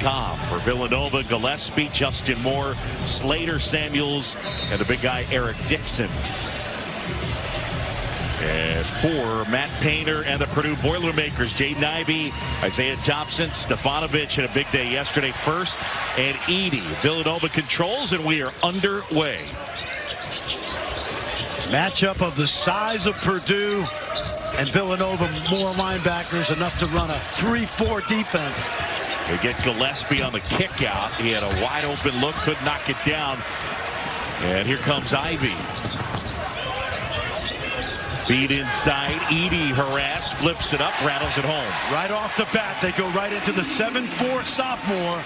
telecast.com. For Villanova, Gillespie, Justin Moore, Slater, Samuels, and the big guy Eric Dixon. And for Matt Painter and the Purdue Boilermakers, Jaden Ivey, Isaiah Thompson, Stefanovic had a big day yesterday. First and Edey. Villanova controls, and we are underway. Matchup of the size of Purdue and Villanova, more linebackers, enough to run a 3-4 defense. They get Gillespie on the kick out. He had a wide open look, couldn't knock it down. And here comes Ivey. Feed inside, Edey harassed, flips it up, rattles it home. Right off the bat, they go right into the 7'4" sophomore,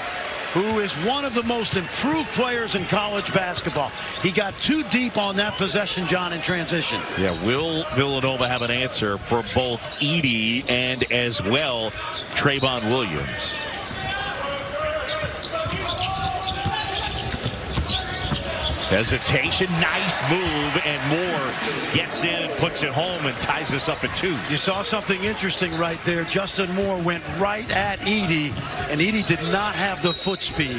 who is one of the most improved players in college basketball. He got too deep on that possession, John, in transition. Yeah, will Villanova have an answer for both Edey and as well Trayvon Williams? Hesitation, nice move, and Moore gets in and puts it home and ties us up at 2. You saw something interesting right there. Justin Moore went right at Edey, and Edey did not have the foot speed.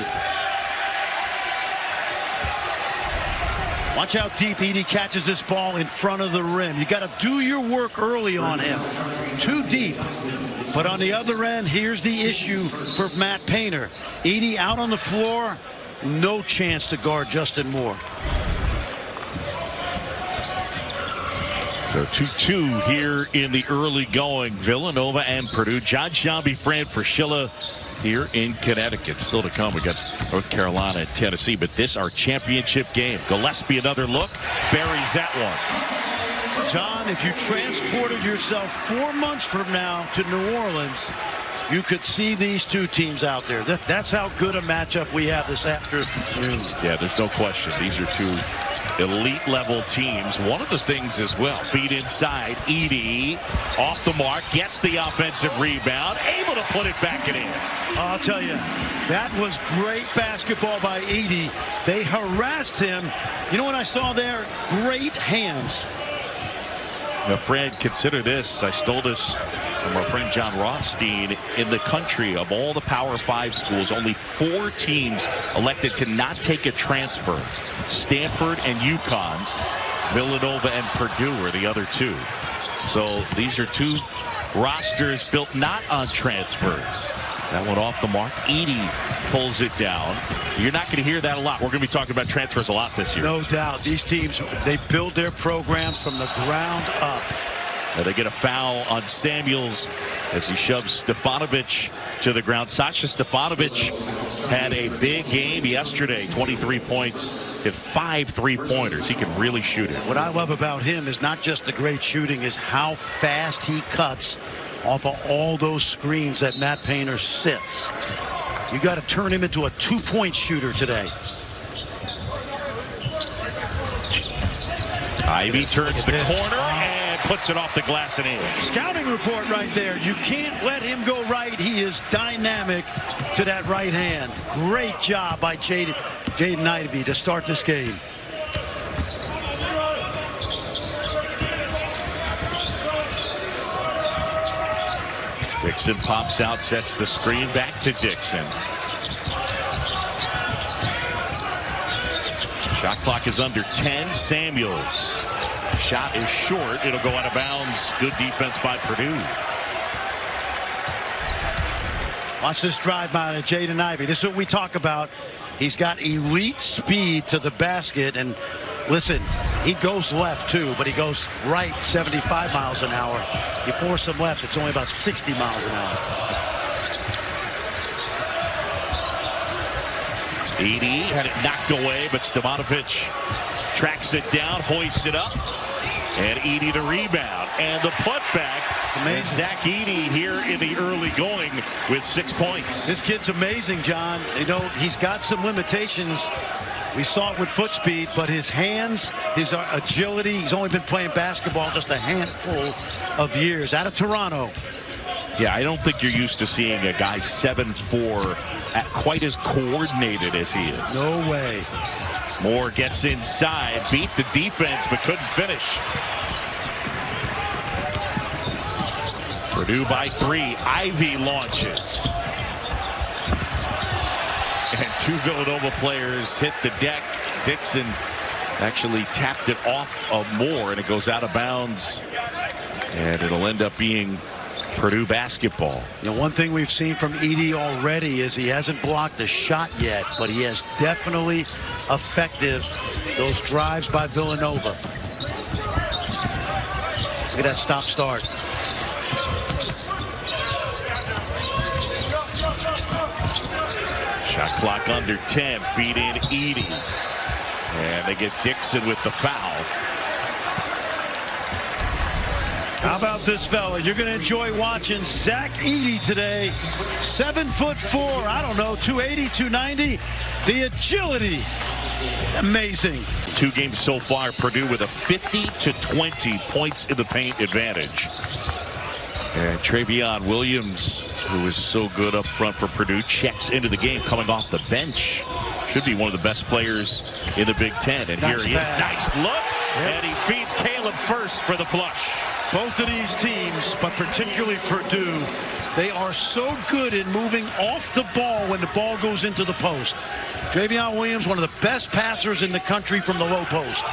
Watch how deep Edey catches this ball in front of the rim. You got to do your work early on him. Too deep. But on the other end, here's the issue for Matt Painter. Edey out on the floor. No chance to guard Justin Moore. So 2-2 here in the early going. Villanova and Purdue. John Shambi, Fran Fraschilla here in Connecticut. Still to come. We got North Carolina and Tennessee. But this our championship game. Gillespie another look. Buries that one. John, if you transported yourself 4 months from now to New Orleans, you could see these two teams out there. That's how good a matchup we have this afternoon. Yeah, there's no question. These are two elite level teams. One of the things as well, feed inside, Edey off the mark, gets the offensive rebound, able to put it back in. I'll tell you, that was great basketball by Edey. They harassed him. You know what I saw there? Great hands. Now, Fred, consider this. I stole this from our friend John Rothstein. In the country, of all the Power 5 schools, only 4 teams elected to not take a transfer. Stanford and UConn. Villanova and Purdue are the other 2. So these are 2 rosters built not on transfers. That one off the mark. Edey pulls it down. You're not going to hear that a lot. We're going to be talking about transfers a lot this year. No doubt. These teams, they build their programs from the ground up. They get a foul on Samuels as he shoves Stefanovic to the ground. Sasha Stefanovic had a big game yesterday. 23 points, hit 5 3-pointers. He can really shoot it. What I love about him is not just the great shooting, is how fast he cuts off of all those screens that Matt Painter sits. You got to turn him into a 2-point shooter today. Ivey turns the corner and puts it off the glass and in. Scouting report right there. You can't let him go right. He is dynamic to that right hand. Great job by Jaden Ivey to start this game. Dixon pops out, sets the screen, back to Dixon. Shot clock is under 10. Samuels. Shot is short. It'll go out of bounds. Good defense by Purdue. Watch this drive by Jaden Ivey. This is what we talk about. He's got elite speed to the basket. And listen, he goes left too, but he goes right 75 miles an hour. You force him left, it's only about 60 miles an hour. Edey had it knocked away, but Stefanovic tracks it down, hoists it up, and Edey the rebound. And the putback. Amazing. Zach Edey here in the early going with 6 points. This kid's amazing, John. You know, he's got some limitations. We saw it with foot speed, but his hands, his agility, he's only been playing basketball just a handful of years. Out of Toronto. Yeah, I don't think you're used to seeing a guy 7'4" quite as coordinated as he is. No way. Moore gets inside, beat the defense, but couldn't finish. Purdue by 3. Ivey launches. 2 Villanova players hit the deck. Dixon actually tapped it off of Moore, and it goes out of bounds. And it'll end up being Purdue basketball. You know, one thing we've seen from Edey already is he hasn't blocked a shot yet, but he has definitely affected those drives by Villanova. Look at that stop-start. Shot clock under 10. Feed in Edey. And they get Dixon with the foul. How about this fella? You're going to enjoy watching Zach Edey today. 7'4", I don't know, 280, 290. The agility, amazing. 2 games so far, Purdue with a 50-20 points in the paint advantage. And Travion Williams, who is so good up front for Purdue, checks into the game coming off the bench. Should be one of the best players in the Big Ten. And here he is. Nice look. Yep. And he feeds Caleb first for the flush. Both of these teams, but particularly Purdue, they are so good in moving off the ball when the ball goes into the post. Travion Williams, one of the best passers in the country from the low post.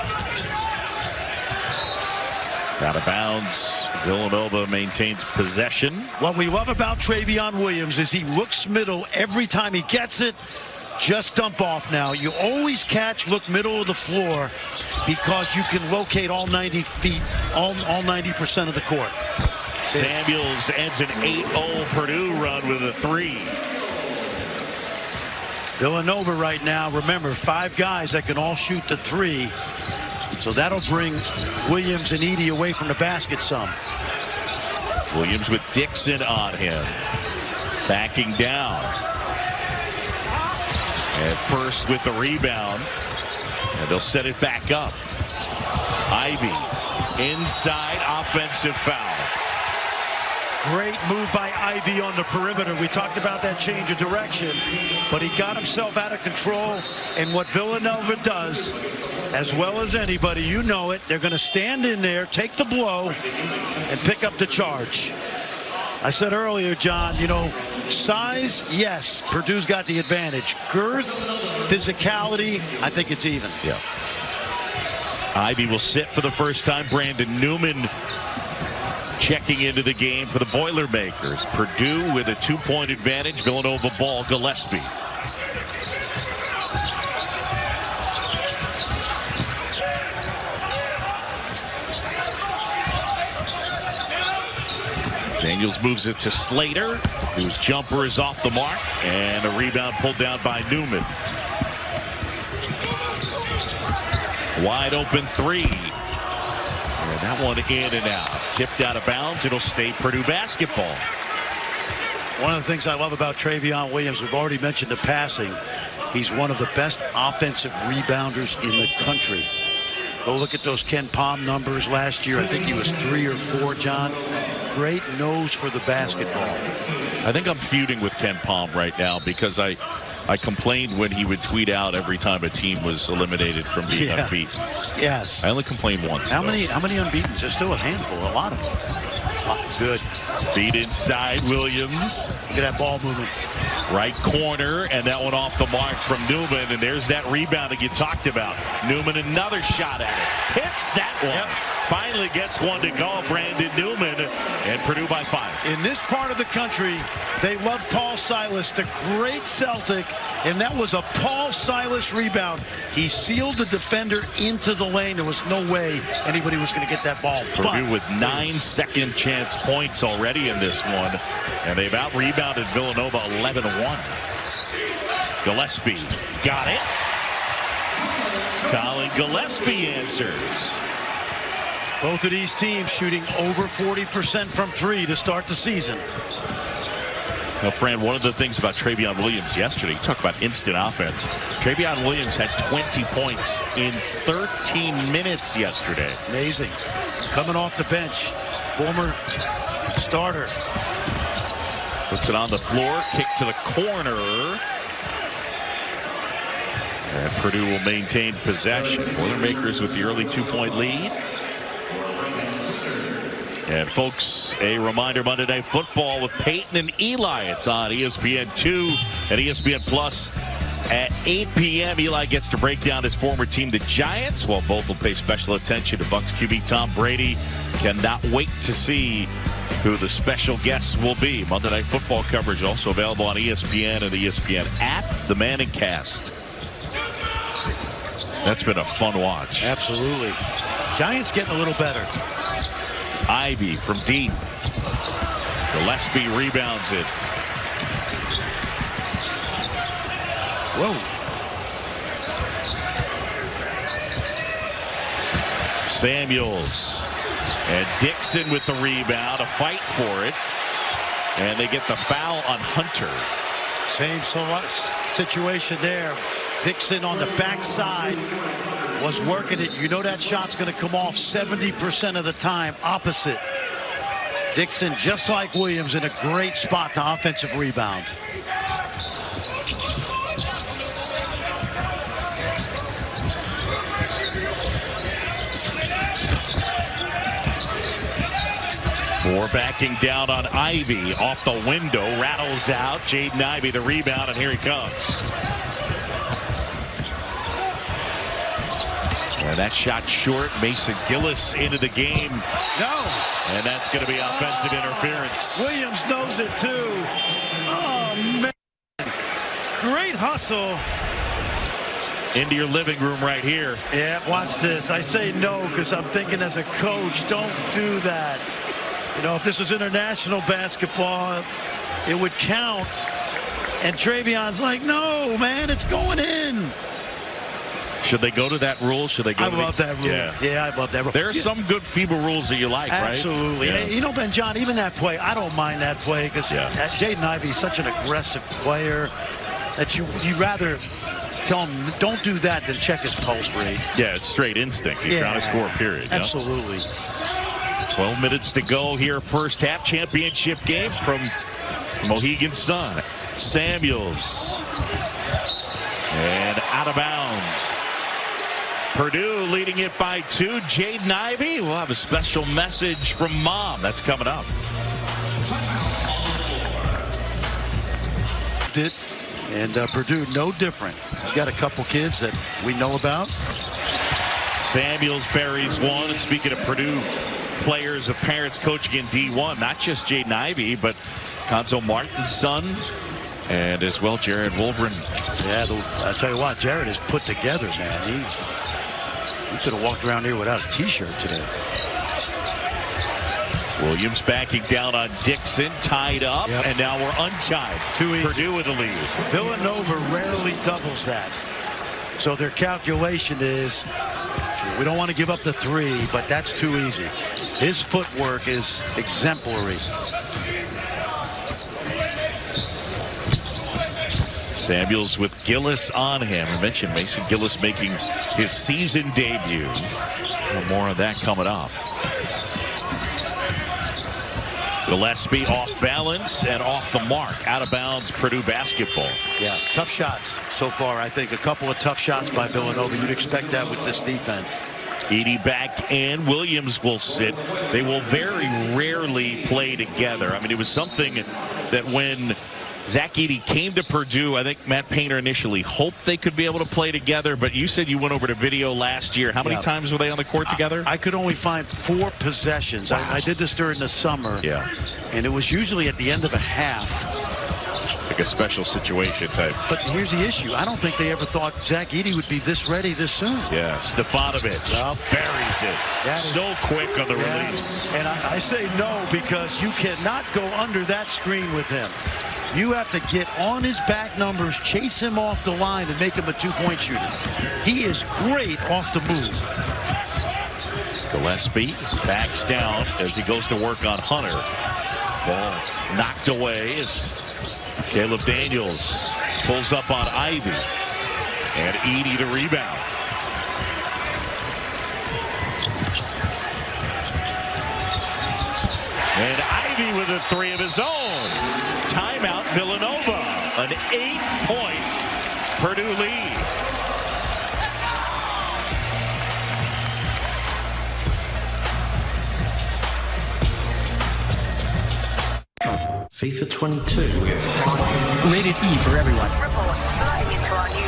Out of bounds. Villanova maintains possession. What we love about Travion Williams is he looks middle every time he gets it. Just dump off now. You always catch, look middle of the floor, because you can locate all 90 feet, all 90% of the court. Samuels ends an 8-0 Purdue run with a 3. Villanova right now, remember, 5 guys that can all shoot the 3. So that'll bring Williams and Edey away from the basket some. Williams with Dixon on him. Backing down. And first with the rebound. And they'll set it back up. Ivey inside, offensive foul. Great move by Ivey on the perimeter. We talked about that change of direction, but he got himself out of control. And what Villanova does, as well as anybody, you know it, they're going to stand in there, take the blow, and pick up the charge. I said earlier, John, you know, size, yes, Purdue's got the advantage. Girth, physicality, I think it's even. Yeah. Ivey will sit for the first time. Brandon Newman checking into the game for the Boilermakers. Purdue with a 2-point advantage. Villanova ball, Gillespie. Daniels moves it to Slater, whose jumper is off the mark, and a rebound pulled down by Newman. Wide open 3. And that one in and out. Tipped out of bounds. It'll stay Purdue basketball. One of the things I love about Travion Williams, we've already mentioned the passing. He's one of the best offensive rebounders in the country. Go look at those Ken Pom numbers last year. I think he was 3 or 4, John. Great nose for the basketball. I think I'm feuding with Ken Pom right now because I complained when he would tweet out every time a team was eliminated from being unbeaten. Yes. I only complained once. How many unbeatens? There's still a handful, a lot of them. Good. Feed inside, Williams. Look at that ball movement. Right corner, and that one off the mark from Newman, and there's that rebound that you talked about. Newman, another shot at it. Hits that one. Yep. Finally gets one to go, Brandon Newman, and Purdue by 5. In this part of the country, they love Paul Silas, the great Celtic, and that was a Paul Silas rebound. He sealed the defender into the lane. There was no way anybody was going to get that ball. Purdue with 9 second chance points already in this one, and they've out-rebounded Villanova 11-1. Gillespie got it. Colin Gillespie answers. Both of these teams shooting over 40% from 3 to start the season. Now, Fran, one of the things about Travion Williams yesterday, you talk about instant offense. Travion Williams had 20 points in 13 minutes yesterday. Amazing. Coming off the bench. Former starter. Puts it on the floor. Kick to the corner. And Purdue will maintain possession. Boilermakers with the early 2-point lead. And folks, a reminder, Monday Night Football with Peyton and Eli. It's on ESPN2 and ESPN Plus At 8 p.m., Eli gets to break down his former team, the Giants, while both will pay special attention to Bucs QB Tom Brady. Cannot wait to see who the special guests will be. Monday Night Football coverage also available on ESPN and the ESPN app. The Manning Cast. That's been a fun watch. Absolutely. Giants getting a little better. Ivy from deep. Gillespie rebounds it. Whoa. Samuels and Dixon with the rebound, a fight for it, and they get the foul on Hunter. Same situation there. Dixon on the backside was working it. You know that shot's going to come off 70% of the time opposite. Dixon, just like Williams, in a great spot to offensive rebound. Moore backing down on Ivy. Off the window. Rattles out. Jaden Ivey the rebound, and here he comes. And that shot short. Mason Gillis into the game. No. And that's going to be offensive interference. Williams knows it too. Oh, man. Great hustle. Into your living room right here. Yeah, watch this. I say no because I'm thinking as a coach, don't do that. You know, if this was international basketball, it would count. And Travion's like, no, man, it's going in. Should they go to that rule? Should they go? I love that rule. Yeah, I love that rule. There are some good FIBA rules that you like, absolutely. right? Absolutely. Yeah. You know, Ben John, even that play, I don't mind that play because Jaden Ivey is such an aggressive player that you'd rather tell him, don't do that, than check his pulse rate. Yeah, it's straight instinct. He's trying to score, period. Absolutely. 12 minutes to go here. First half championship game from Mohegan Sun. Samuels. And out of bounds. Purdue leading it by 2. Jaden Ivey will have a special message from Mom. That's coming up. And Purdue, no different. We've got a couple kids that we know about. Samuels buries one. And speaking of Purdue players of parents coaching in D1, not just Jaden Ivey, but Conzo Martin's son, and as well Jared Wolbrin. Yeah, I'll tell you what, Jared is put together, man. He could have walked around here without a T-shirt today. Williams backing down on Dixon, tied up, and now we're untied. Too easy. Purdue with the lead. Villanova rarely doubles that. So their calculation is, we don't want to give up the 3, but that's too easy. His footwork is exemplary. Samuels with Gillis on him. I mentioned Mason Gillis making his season debut. More of that coming up. Gillespie off balance and off the mark. Out of bounds, Purdue basketball. Yeah, tough shots so far. I think a couple of tough shots by Villanova. You'd expect that with this defense. Edey back and Williams will sit. They will very rarely play together. I mean, it was something that when Zach Edey came to Purdue, I think Matt Painter initially hoped they could be able to play together, but you said you went over to video last year. How many times were they on the court together? I could only find 4 possessions. Wow. I did this during the summer. Yeah. And it was usually at the end of a half. Like a special situation type. But here's the issue. I don't think they ever thought Zach Edey would be this ready this soon. Yeah, Stefanovic buries it. So quick on the release. And I say no because you cannot go under that screen with him. You have to get on his back numbers, chase him off the line, and make him a 2-point shooter. He is great off the move. Gillespie backs down as he goes to work on Hunter. Ball knocked away as Caleb Daniels pulls up on Ivy. And Edey to rebound. And Ivy with a 3 of his own. Timeout Villanova. An 8-point Purdue lead. FIFA 22. Rated E for everyone. Report. Loading into our new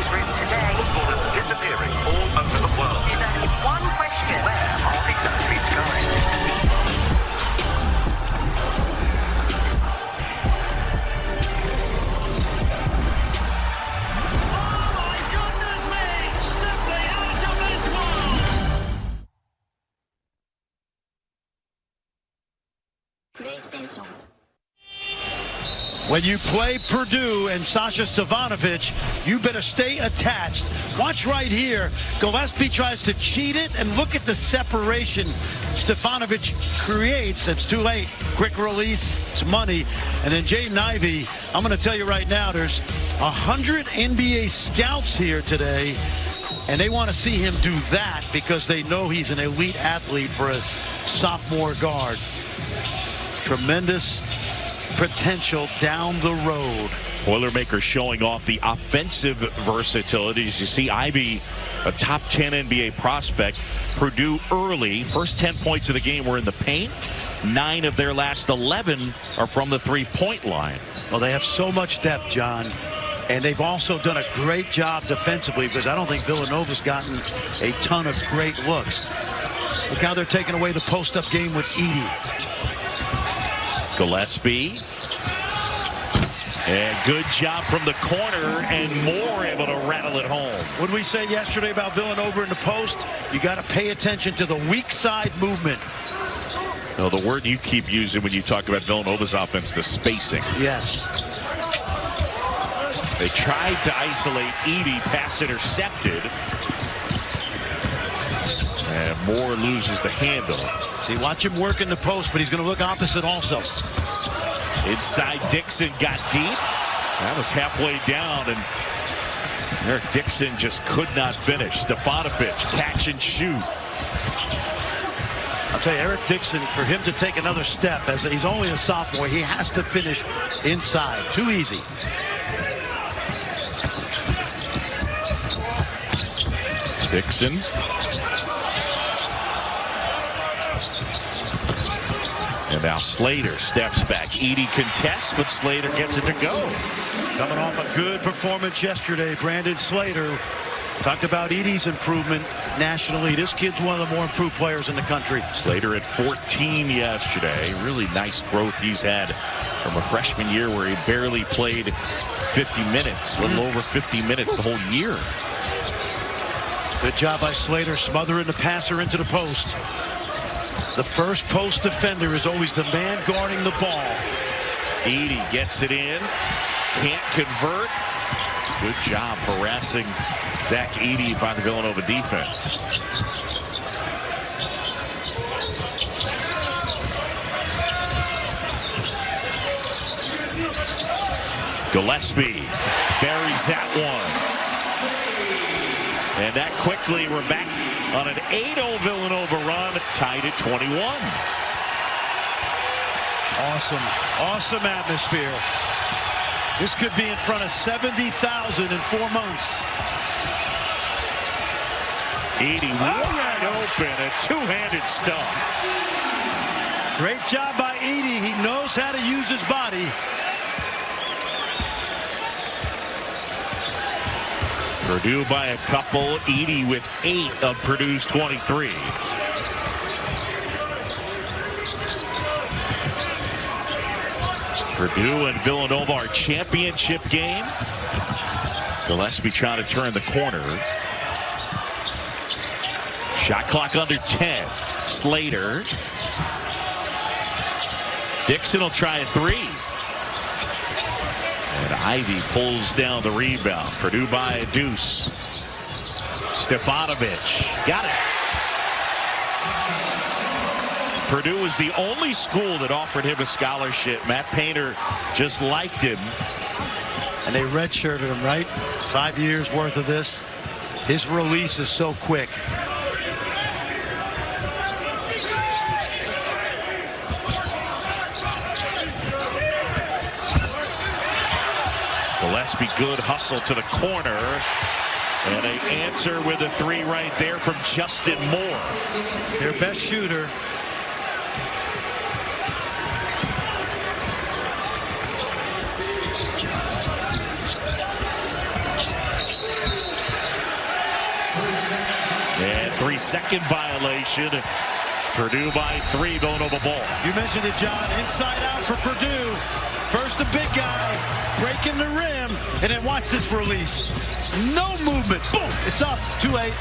When you play Purdue and Sasha Stefanovic, you better stay attached. Watch right here. Gillespie tries to cheat it, and look at the separation Stefanovic creates. It's too late. Quick release. It's money. And then Jaden Ivey, I'm going to tell you right now, there's 100 NBA scouts here today, and they want to see him do that because they know he's an elite athlete for a sophomore guard. Tremendous potential down the road. Boilermakers showing off the offensive versatility. As you see, Ivey, a top 10 NBA prospect. Purdue early. First 10 points of the game were in the paint. 9 of their last 11 are from the three-point line. Well, they have so much depth, John. And they've also done a great job defensively, because I don't think Villanova's gotten a ton of great looks. Look how they're taking away the post-up game with Edey. Gillespie. And good job from the corner, and Moore able to rattle it home. What did we say yesterday about Villanova in the post? You got to pay attention to the weak side movement. So the word you keep using when you talk about Villanova's offense, the spacing. Yes. They tried to isolate Edey, pass intercepted. And Moore loses the handle. See, watch him work in the post, but he's going to look opposite also. Inside, Dixon got deep. That was halfway down, and Eric Dixon just could not finish. Stefanovic, catch and shoot. I'll tell you, Eric Dixon, for him to take another step, as he's only a sophomore, he has to finish inside. Too easy. Dixon. And now Slater steps back. Edey contests, but Slater gets it to go. Coming off a good performance yesterday, Brandon Slater. Talked about Edey's improvement nationally. This kid's one of the more improved players in the country. Slater at 14 yesterday. Really nice growth he's had from a freshman year where he barely played 50 minutes, a little over 50 minutes the whole year. Good job by Slater, smothering the passer into the post. The first post defender is always the man guarding the ball. Edey gets it in. Can't convert. Good job harassing Zach Edey by the Villanova defense. Gillespie buries that one. And that quickly, we're back on an 8-0 Villanova run, tied at 21. Awesome atmosphere. This could be in front of 70,000 in 4 months. Edey wide open, a two-handed stump. Great job by Edey. He knows how to use his body. Purdue by a couple. Edey with 8 of Purdue's 23. Purdue and Villanova, our championship game. Gillespie trying to turn the corner. Shot clock under 10. Slater. Dixon will try a 3. And Ivey pulls down the rebound. Purdue by a deuce. Stefanovic got it. Purdue was the only school that offered him a scholarship. Matt Painter just liked him. And they redshirted him, right? 5 years worth of this. His release is so quick. Gillespie, good hustle to the corner. And they answer with a 3 right there from Justin Moore. Their best shooter. And 3-second violation. Purdue by 3, Villanova ball. You mentioned it, John. Inside out for Purdue. First a big guy, breaking the rim, and then watch this release. No movement. Boom. It's up. Too late.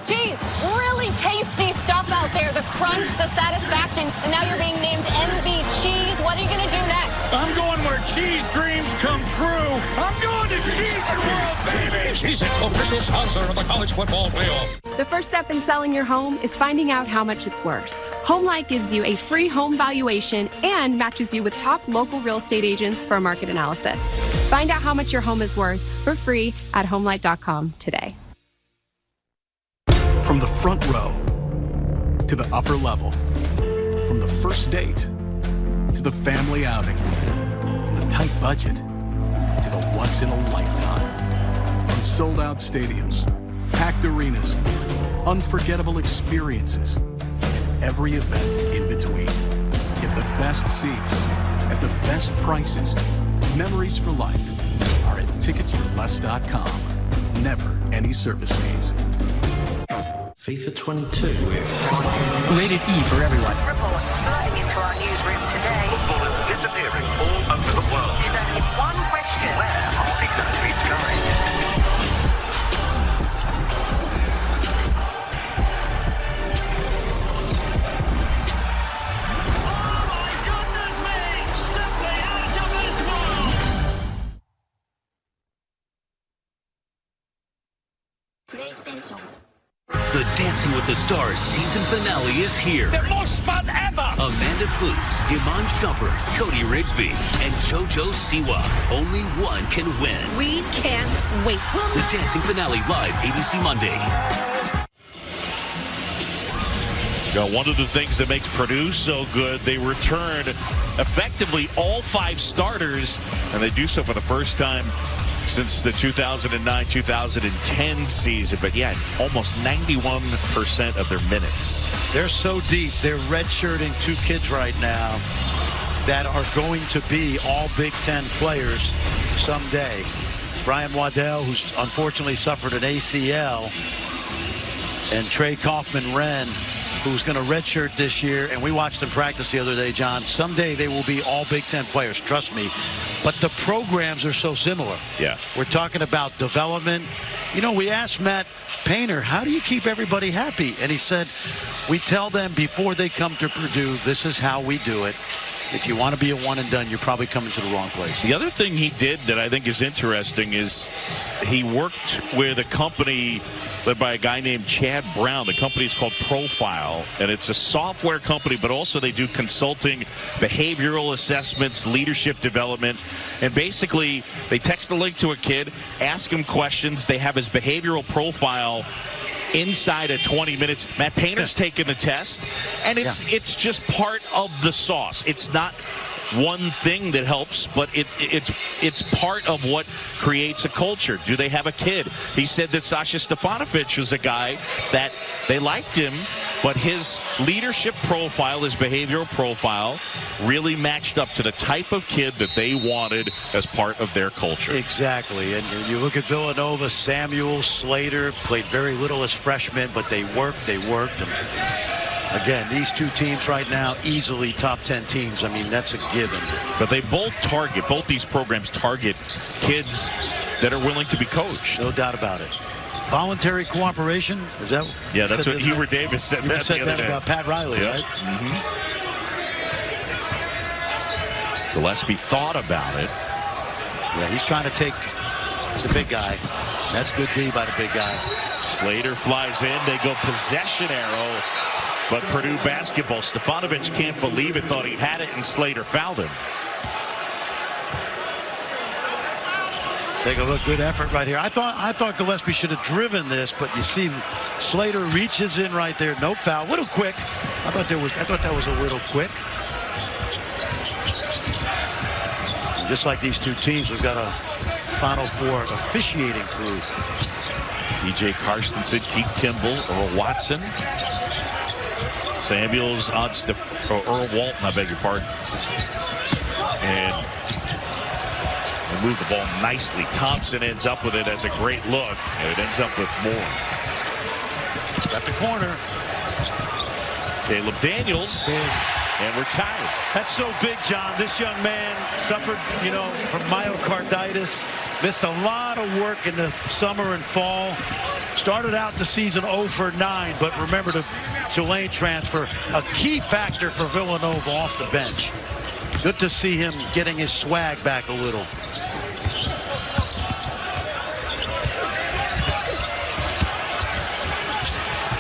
Geez, really tasty stuff out there. The crunch, the satisfaction, and now you're being named MV Cheese. What are you going to do next? I'm going where cheese dreams come true. I'm going to Cheese World, baby. Cheese It, official sponsor of the college football playoff. The first step in selling your home is finding out how much it's worth. HomeLight gives you a free home valuation and matches you with top local real estate agents for a market analysis. Find out how much your home is worth for free at HomeLight.com today. From the front row to the upper level, from the first date to the family outing, from the tight budget to the once-in-a-lifetime. From sold-out stadiums, packed arenas, unforgettable experiences, and every event in between. Get the best seats at the best prices. Memories for life are at ticketsforless.com. Never any service fees. FIFA 22 with rated E for everyone. Reports flooding into our newsroom today. Footballers disappearing all over the world. There's only one question. Where are these athletes going? The Dancing with the Stars season finale is here. The most fun ever! Amanda Klutz, Iman Shumpert, Cody Rigsby, and JoJo Siwa. Only one can win. We can't wait. The Dancing finale live ABC Monday. One of the things that makes Purdue so good, they return effectively all 5 starters, and they do so for the first time since the 2009-2010 season. But yeah, almost 91% of their minutes. They're so deep. They're redshirting 2 kids right now that are going to be all Big Ten players someday. Brian Waddell, who's unfortunately suffered an ACL, and Trey Kaufman-Wren, who's going to redshirt this year. And we watched them practice the other day, John. Someday they will be all Big Ten players, trust me. But the programs are so similar. Yeah. We're talking about development. You know, we asked Matt Painter, how do you keep everybody happy? And he said, we tell them before they come to Purdue, this is how we do it. If you want to be a one and done, you're probably coming to the wrong place. The other thing he did that I think is interesting is he worked with a company led by a guy named Chad Brown. The company is called Profile, and it's a software company, but also they do consulting, behavioral assessments, leadership development. And basically, they text a link to a kid, ask him questions. They have his behavioral profile inside of 20 minutes. Matt Painter's taken the test, and it's just part of the sauce. It's not one thing that helps, but it's part of what creates a culture. Do they have a kid? He said that Sasha Stefanovic was a guy that they liked him, but his leadership profile, his behavioral profile, really matched up to the type of kid that they wanted as part of their culture. Exactly. And you look at Villanova, Samuel, Slater played very little as freshmen, but they worked. And again, these 2 teams right now, easily top 10 teams. I mean, that's a given. But they both these programs target kids that are willing to be coached. No doubt about it. Voluntary cooperation? Is that? Yeah, that's what Hubert Davis said. You said that about Pat Riley, right? Mm-hmm. Gillespie thought about it. Yeah, he's trying to take the big guy. That's good D by the big guy. Slater flies in. They go possession arrow. But Purdue basketball, Stefanovic can't believe it, thought he had it, and Slater fouled him. Take a look, good effort right here. I thought Gillespie should have driven this, but you see Slater reaches in right there, no foul. A little quick. I thought that was a little quick. And just like these 2 teams, we've got a Final Four officiating crew. DJ Carstensen, Keith Kimball, Earl Watson. Samuels on Earl Walton, I beg your pardon. And they move the ball nicely. Thompson ends up with it as a great look, and it ends up with more. Got the corner. Caleb Daniels. Big. And we're tied. That's so big, John. This young man suffered, from myocarditis. Missed a lot of work in the summer and fall. Started out the season 0 for 9, but remember, to Tulane transfer, a key factor for Villanova off the bench. Good to see him getting his swag back a little.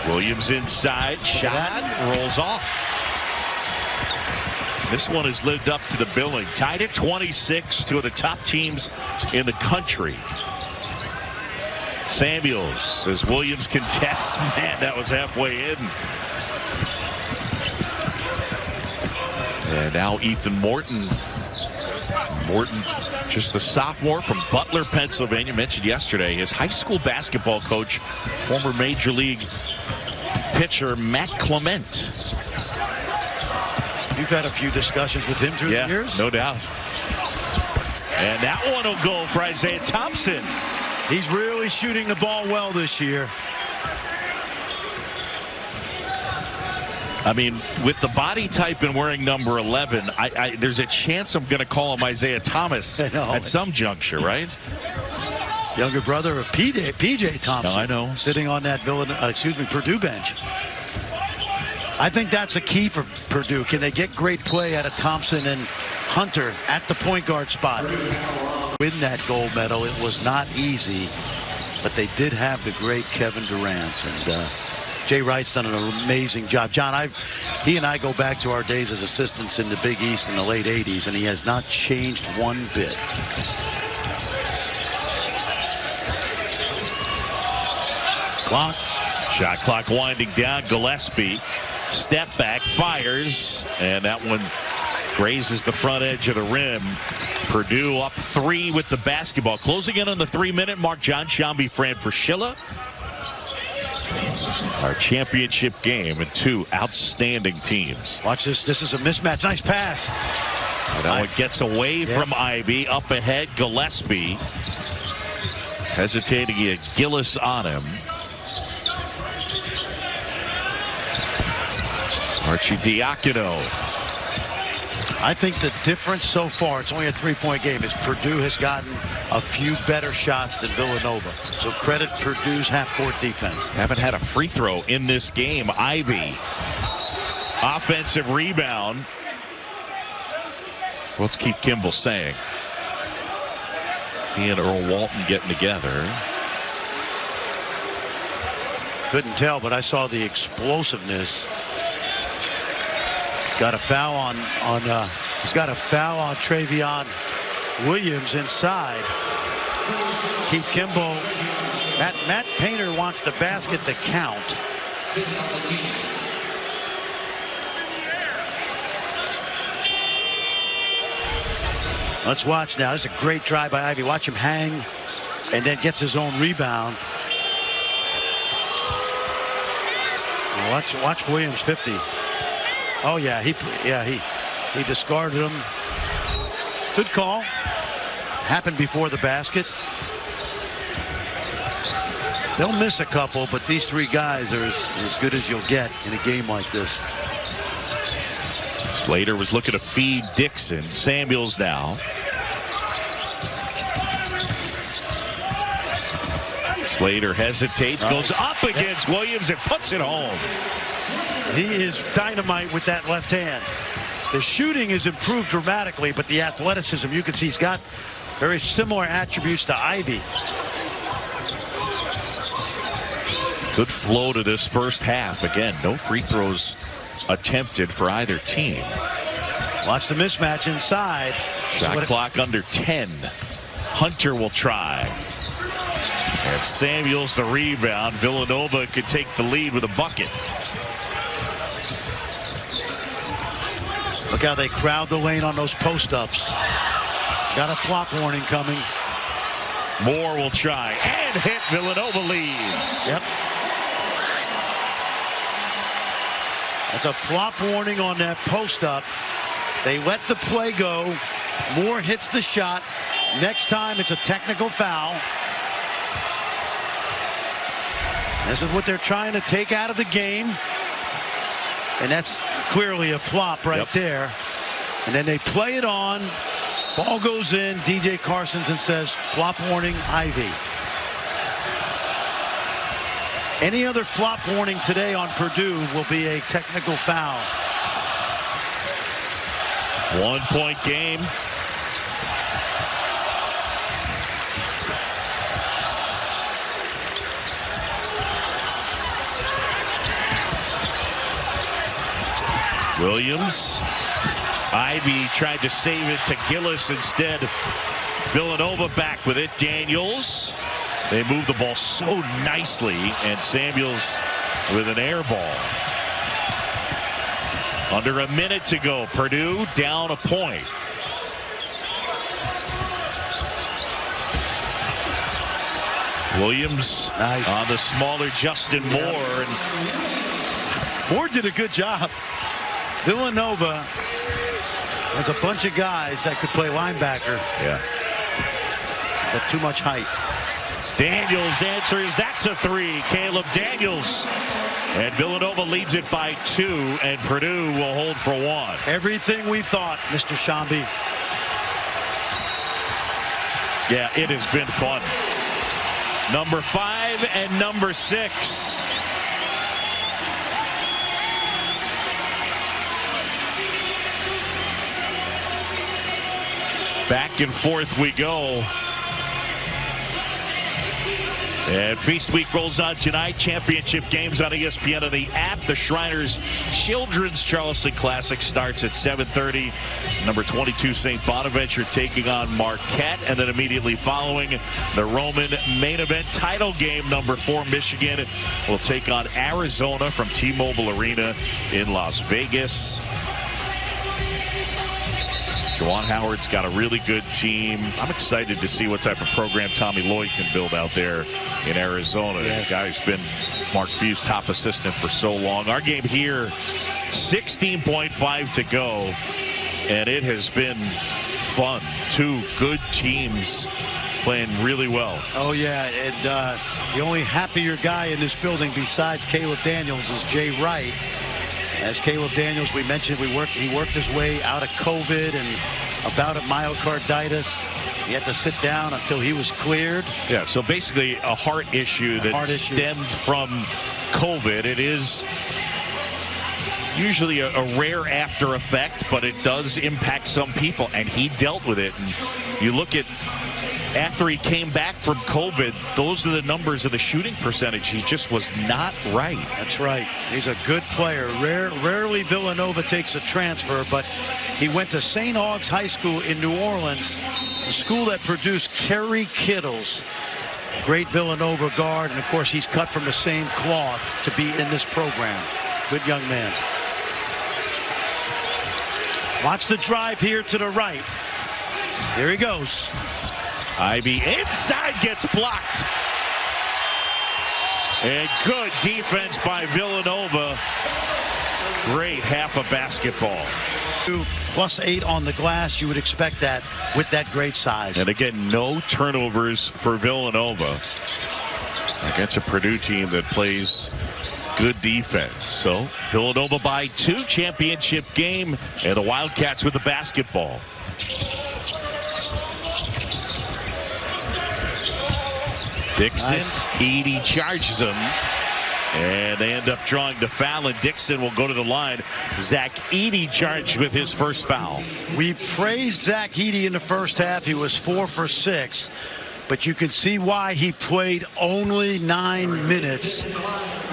Williams inside, shot, rolls off. This one has lived up to the billing. Tied at 26, two of the top teams in the country. Samuels as Williams contests. Man, that was halfway in. And now Ethan Morton. Morton, just a sophomore from Butler, Pennsylvania. Mentioned yesterday, his high school basketball coach, former Major League pitcher Matt Clement. You've had a few discussions with him through the years? No doubt. And that one will go for Isaiah Thompson. He's really shooting the ball well this year. I mean, with the body type and wearing number 11, there's a chance I'm going to call him Isaiah Thomas at some juncture, right? Younger brother of PJ Thompson. No, I know. Sitting on that Purdue bench. I think that's a key for Purdue. Can they get great play out of Thompson and Hunter at the point guard spot? Win that gold medal. It was not easy, but they did have the great Kevin Durant. And Jay Wright's done an amazing job. John, he and I go back to our days as assistants in the Big East in the late 80s, and he has not changed one bit. Clock. Shot clock winding down. Gillespie. Step back, fires, and that one grazes the front edge of the rim. Purdue up 3 with the basketball. Closing in on the 3-minute mark. John Shambi, Fran Fraschilla. Our championship game and two outstanding teams. Watch this. This is a mismatch. Nice pass. Now it gets away from Ivey. Up ahead, Gillespie. Hesitating, he had Gillis on him. Archie Diacono. I think the difference so far, it's only a 3-point game, is Purdue has gotten a few better shots than Villanova. So credit Purdue's half-court defense. Haven't had a free throw in this game. Ivey. Offensive rebound. What's Keith Kimball saying? He and Earl Walton getting together. Couldn't tell, but I saw the explosiveness. Got a foul on he's got a foul on Travion Williams inside. Keith Kimball, Matt Painter wants the basket to count. Let's watch now. This is a great drive by Ivey. Watch him hang and then gets his own rebound. Watch Williams 50. Oh yeah, he discarded him. Good call. Happened before the basket. They'll miss a couple, but these three guys are as good as you'll get in a game like this. Slater was looking to feed Dixon. Samuels now. Slater hesitates, goes up against Williams and puts it home. He is dynamite with that left hand. The shooting has improved dramatically, but the athleticism, you can see he's got very similar attributes to Ivey. Good flow to this first half. Again, no free throws attempted for either team. Watch the mismatch inside. Shot clock under 10. Hunter will try. And Samuels the rebound. Villanova could take the lead with a bucket. Look how they crowd the lane on those post-ups. Got a flop warning coming. Moore will try and hit. Villanova leads. Yep. That's a flop warning on that post-up. They let the play go. Moore hits the shot. Next time it's a technical foul. This is what they're trying to take out of the game. And that's clearly a flop right there. And then they play it on. Ball goes in. DJ Carsonson says, flop warning, Ivey. Any other flop warning today on Purdue will be a technical foul. 1-point game. Williams. Edey tried to save it to Gillis instead. Villanova back with it. Daniels. They move the ball so nicely, and Samuels with an air ball. Under a minute to go. Purdue down a point. Williams nice on the smaller Justin Moore. And Moore did a good job. Villanova has a bunch of guys that could play linebacker. Yeah. But too much height. Daniels answers. That's a three. Caleb Daniels. And Villanova leads it by 2, and Purdue will hold for 1. Everything we thought, Mr. Shambi. Yeah, it has been fun. Number 5 and number 6. Back and forth we go. And Feast Week rolls on tonight. Championship games on ESPN on the app. The Shriners Children's Charleston Classic starts at 7:30. Number 22 St. Bonaventure taking on Marquette. And then immediately following, the Roman main event title game. Number 4 Michigan will take on Arizona from T-Mobile Arena in Las Vegas. Juwan Howard's got a really good team. I'm excited to see what type of program Tommy Lloyd can build out there in Arizona. Yes. The guy who's been Mark Few's top assistant for so long. Our game here, 16.5 to go, and it has been fun. 2 good teams playing really well. Oh, yeah, and the only happier guy in this building besides Caleb Daniels is Jay Wright. As Caleb Daniels, we mentioned, he worked his way out of COVID and about myocarditis. He had to sit down until he was cleared. Yeah, so basically a heart issue that stemmed from COVID. It is usually a rare after effect, but it does impact some people, and he dealt with it. And you look at after he came back from COVID, those are the numbers of the shooting percentage. He just was not right. That's right. He's a good player. Rarely Villanova takes a transfer, but he went to St. Aug's High School in New Orleans, the school that produced Kerry Kittles, great Villanova guard, and of course he's cut from the same cloth to be in this program. Good young man. Watch the drive here to the right. Here he goes. Edey inside, gets blocked. And good defense by Villanova. Great half of basketball. +8 on the glass. You would expect that with that great size. And again, no turnovers for Villanova against a Purdue team that plays good defense. So Villanova by 2, championship game, and the Wildcats with the basketball. Dixon, nice. Edey charges him, and they end up drawing the foul, and Dixon will go to the line. Zach Edey charged with his first foul. We praised Zach Edey in the first half. He was 4 for 6, but you can see why he played only 9 minutes.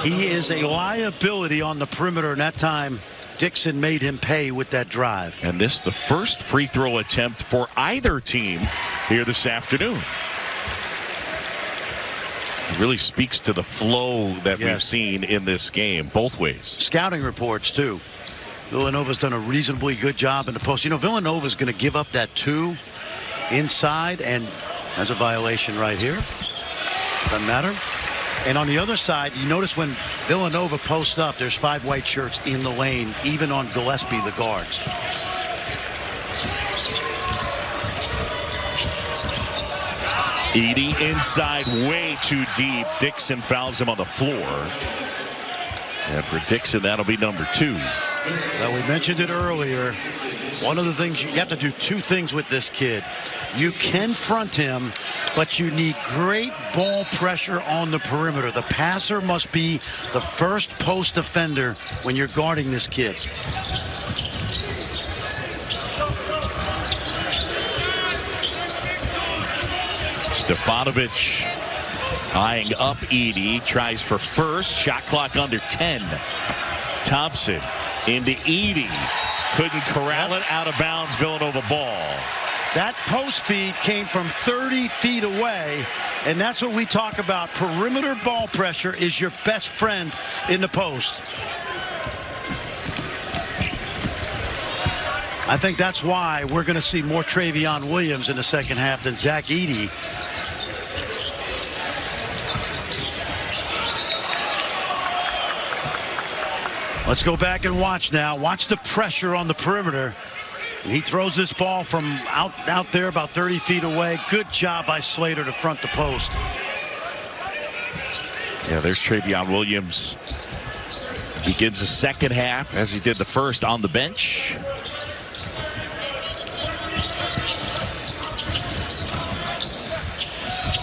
He is a liability on the perimeter, and that time Dixon made him pay with that drive. And this the first free throw attempt for either team here this afternoon. It really speaks to the flow that we've seen in this game, both ways. Scouting reports, too. Villanova's done a reasonably good job in the post. You know, Villanova's going to give up that 2 inside, and has a violation right here. Doesn't matter. And on the other side, you notice when Villanova posts up, there's 5 white shirts in the lane, even on Gillespie, the guards. Edey inside, way too deep. Dixon fouls him on the floor. And for Dixon, that'll be number 2. Well, we mentioned it earlier. One of the things, you have to do two things with this kid. You can front him, but you need great ball pressure on the perimeter. The passer must be the first post defender when you're guarding this kid. Stefanovic eyeing up Edey, tries for first, shot clock under 10. Thompson into Edey, couldn't corral it, out of bounds, Villanova ball. That post feed came from 30 feet away, and that's what we talk about. Perimeter ball pressure is your best friend in the post. I think that's why we're going to see more Travion Williams in the second half than Zach Edey. Let's go back and watch now. Watch the pressure on the perimeter. He throws this ball from out there about 30 feet away. Good job by Slater to front the post. Yeah, there's Travion Williams. Begins the second half as he did the first on the bench.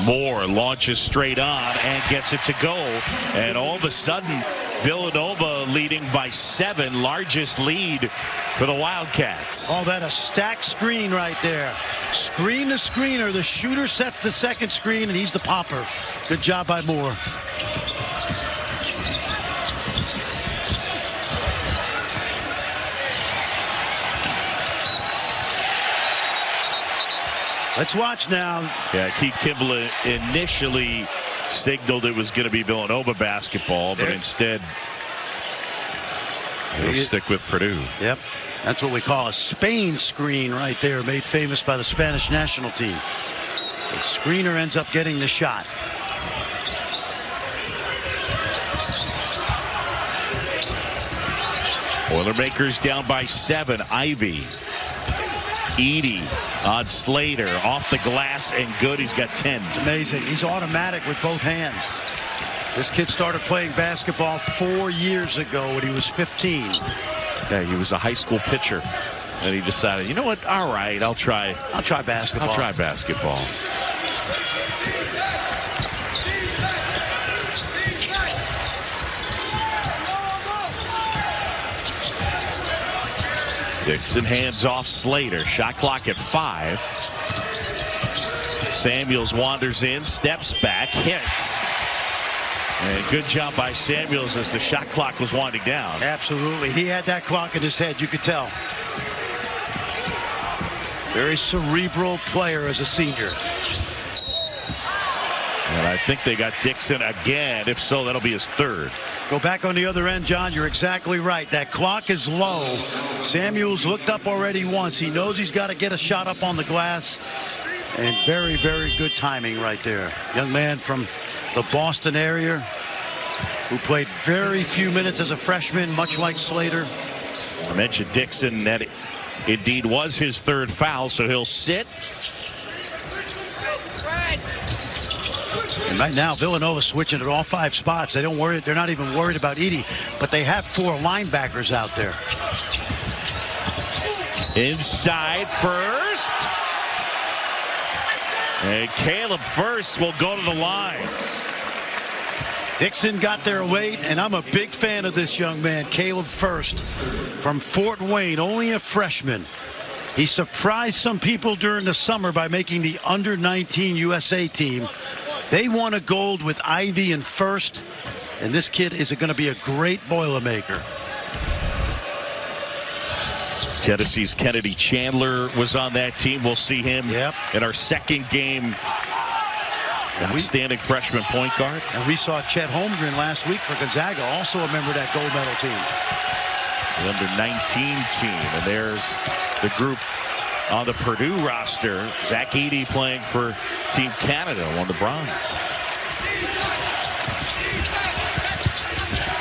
Moore launches straight on and gets it to go. And all of a sudden, Villanova leading by 7, largest lead for the Wildcats. Oh, that a stacked screen right there. Screen to screener. The shooter sets the second screen, and he's the popper. Good job by Moore. Let's watch now. Yeah, Keith Kimball initially signaled it was going to be Villanova basketball, but instead he'll stick with Purdue. Yep. That's what we call a Spain screen right there, made famous by the Spanish national team. The screener ends up getting the shot. Boilermakers down by 7. Ivy. Edey on Slater, off the glass and good. He's got 10. It's amazing. He's automatic with both hands. This kid started playing basketball 4 years ago when he was 15. Yeah, he was a high school pitcher, and he decided, you know what? All right, I'll try basketball. Dixon hands off Slater. Shot clock at 5. Samuels wanders in, steps back, hits. And good job by Samuels as the shot clock was winding down. Absolutely. He had that clock in his head, you could tell. Very cerebral player as a senior. And I think they got Dixon again. If so, that'll be his 3rd. Go back on the other end, John. You're exactly right. That clock is low. Samuels looked up already once. He knows he's got to get a shot up on the glass. And very, very good timing right there. Young man from the Boston area who played very few minutes as a freshman, much like Slater. I mentioned Dixon. That indeed was his 3rd foul, so he'll sit. And right now, Villanova switching at all 5 spots. They don't worry. They're not even worried about Edey, but they have 4 linebackers out there. Inside first. And Caleb First will go to the line. Dixon got there late, and I'm a big fan of this young man, Caleb First, from Fort Wayne, only a freshman. He surprised some people during the summer by making the under-19 USA team. They won a gold with Ivy and First, and this kid is going to be a great Boilermaker. Tennessee's Kennedy Chandler was on that team. We'll see him in our second game. Outstanding freshman point guard. And we saw Chet Holmgren last week for Gonzaga, also a member of that gold medal team. The under-19 team. And there's the group on the Purdue roster. Zach Edey playing for Team Canada, won the bronze.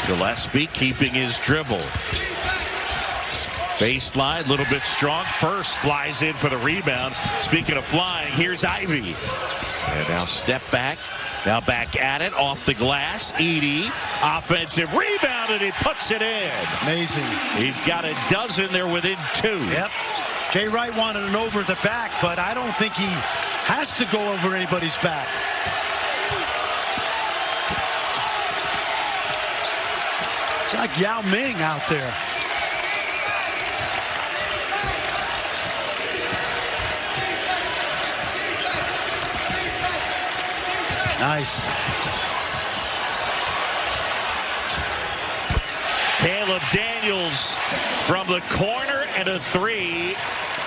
Gillespie keeping his dribble. Baseline, a little bit strong. First flies in for the rebound. Speaking of flying, here's Ivy. And now step back. Now back at it, off the glass. Edey, offensive rebound, and he puts it in. Amazing. He's got a dozen there within 2. Yep. Jay Wright wanted an over the back, but I don't think he has to go over anybody's back. It's like Yao Ming out there. Nice. Caleb Daniels from the corner and a 3.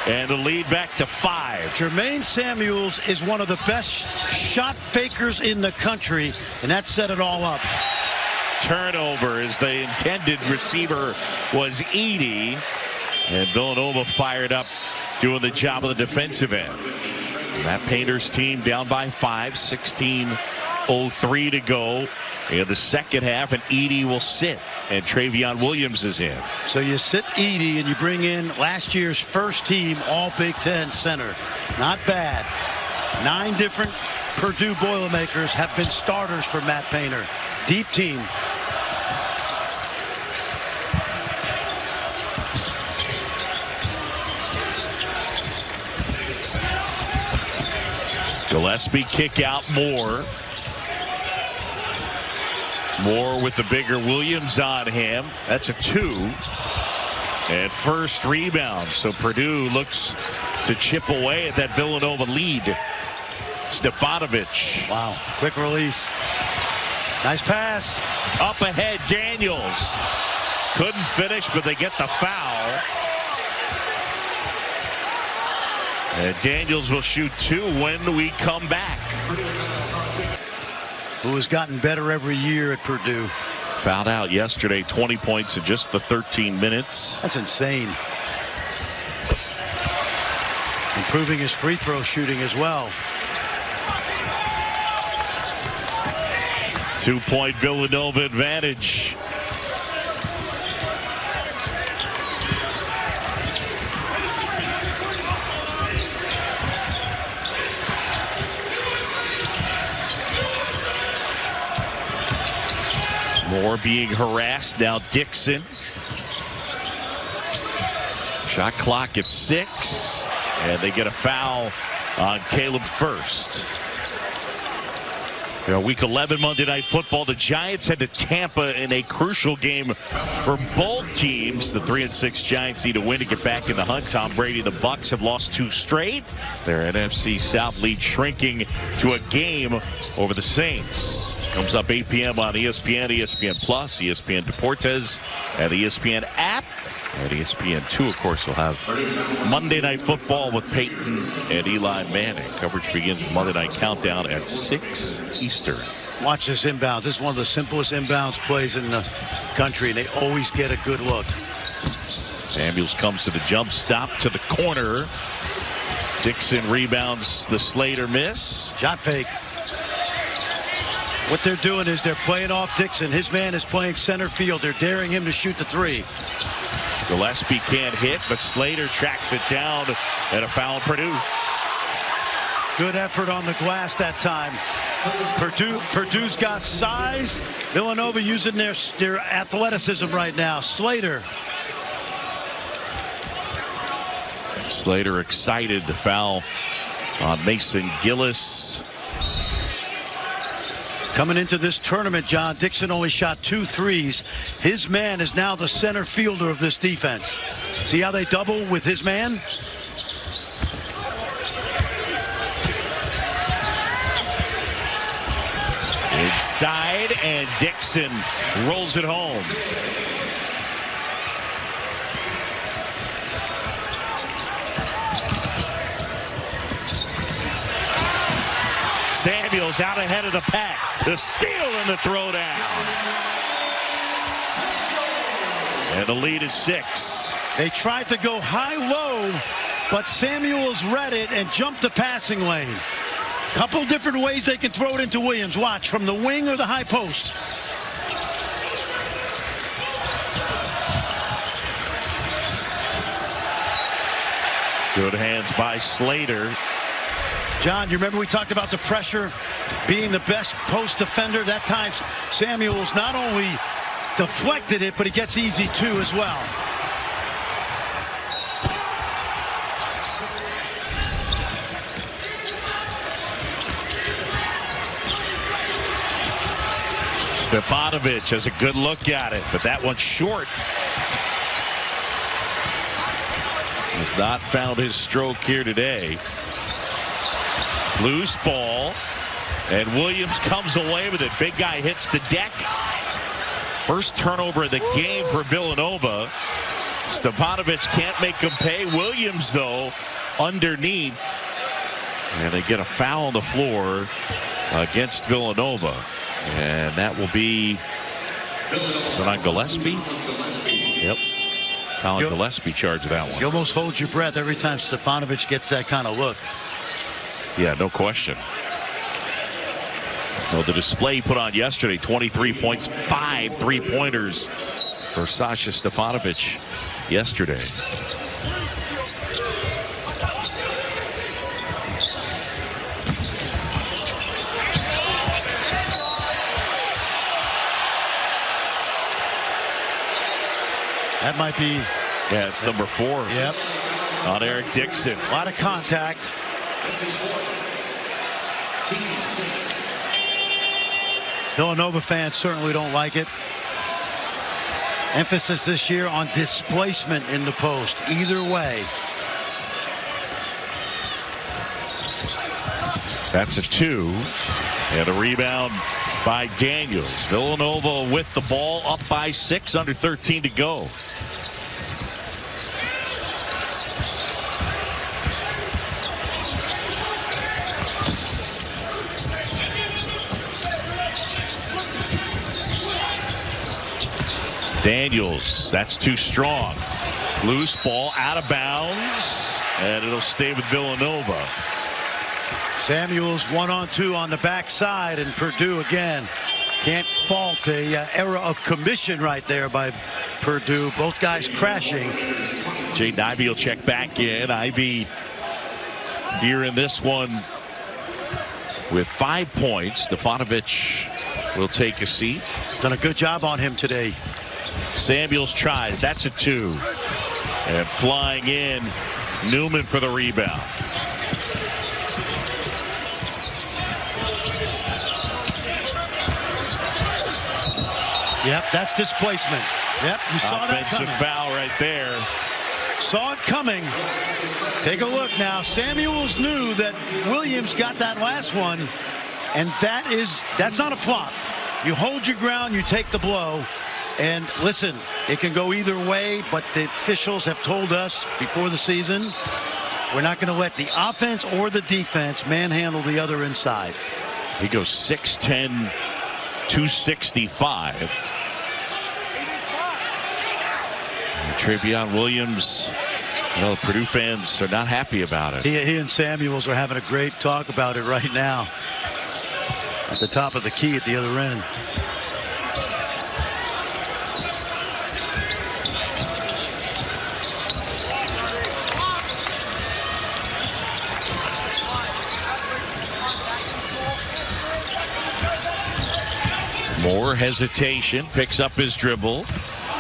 And the lead back to 5. Jermaine Samuels is one of the best shot fakers in the country, and that set it all up. Turnover as the intended receiver was Edey. And Villanova fired up, doing the job of the defensive end. Matt Painter's team down by 5, 16:03 to go in the second half, and Edey will sit, and Travion Williams is in. So you sit Edey and you bring in last year's first team All Big Ten center. Not bad. 9 different Purdue Boilermakers have been starters for Matt Painter. Deep team. Gillespie kick out Moore. Moore with the bigger Williams on him. That's a 2. And first rebound. So Purdue looks to chip away at that Villanova lead. Stefanovic. Wow. Quick release. Nice pass. Up ahead, Daniels. Couldn't finish, but they get the foul. And Daniels will shoot 2 when we come back. Who has gotten better every year at Purdue. Fouled out yesterday, 20 points in just the 13 minutes. That's insane. Improving his free throw shooting as well. 2-point Villanova advantage. Moore being harassed. Now Dixon. Shot clock at 6. And they get a foul on Caleb first. Week 11 Monday Night Football. The Giants head to Tampa in a crucial game for both teams. The 3-6 Giants need to win to get back in the hunt. Tom Brady and the Bucs have lost 2 straight. Their NFC South lead shrinking to a game over the Saints. Comes up 8 p.m. on ESPN, ESPN Plus, ESPN Deportes, and the ESPN app. And ESPN2, of course, will have Monday Night Football with Peyton and Eli Manning. Coverage begins with Monday Night Countdown at 6 Eastern. Watch this inbounds. This is one of the simplest inbounds plays in the country, and they always get a good look. Samuels comes to the jump stop to the corner. Dixon rebounds the Slater miss. Shot fake. What they're doing is they're playing off Dixon. His man is playing center field. They're daring him to shoot the 3. Gillespie can't hit, but Slater tracks it down, and a foul on Purdue. Good effort on the glass that time. Purdue's got size. Villanova using their athleticism right now. Slater excited to foul on Mason Gillis. Coming into this tournament, John, Dixon only shot 2 threes. His man is now the center fielder of this defense. See how they double with his man? Inside, and Dixon rolls it home. Samuels out ahead of the pack. The steal and the throwdown. And the lead is 6. They tried to go high-low, but Samuels read it and jumped the passing lane. Couple different ways they can throw it into Williams. Watch, from the wing or the high post. Good hands by Slater. John, you remember we talked about the pressure being the best post defender? That time Samuels not only deflected it, but he gets easy too as well. Stefanovic has a good look at it, but that one's short. Has not found his stroke here today. Loose ball, and Williams comes away with it. Big guy hits the deck. First turnover of the game for Villanova. Stefanovic can't make him pay. Williams, though, underneath. And they get a foul on the floor against Villanova. And that will be, is it on Gillespie? Yep. Colin Gillespie charged that one. You almost hold your breath every time Stefanovic gets that kind of look. Yeah, no question. Well, the display he put on yesterday, 23 points, 5 3-pointers for Sasha Stefanovic yesterday. That might be. Yeah, it's number 4. Yep. On Eric Dixon. A lot of contact. Villanova fans certainly don't like it. Emphasis this year on displacement in the post. Either way. That's a 2. And a rebound by Daniels. Villanova with the ball, up by 6, under 13 to go. Daniels, that's too strong. Loose ball, out of bounds, and it'll stay with Villanova. Samuels 1-on-2 on the backside, and Purdue again can't fault a error of commission right there by Purdue. Both guys crashing. Jaden Ivey will check back in. Ivey here in this one with 5 points. Stefanovic will take a seat. Done a good job on him today. Samuels tries. That's a 2. And flying in, Newman for the rebound. Yep, that's displacement. Yep, you saw that coming. Offensive foul right there. Saw it coming. Take a look now. Samuels knew that Williams got that last one, and that's not a flop. You hold your ground, you take the blow, and listen, it can go either way, but the officials have told us before the season, we're not going to let the offense or the defense manhandle the other inside. He goes 6'10", 265. Travion Williams, well, Purdue fans are not happy about it. He and Samuels are having a great talk about it right now. At the top of the key at the other end. More hesitation, picks up his dribble.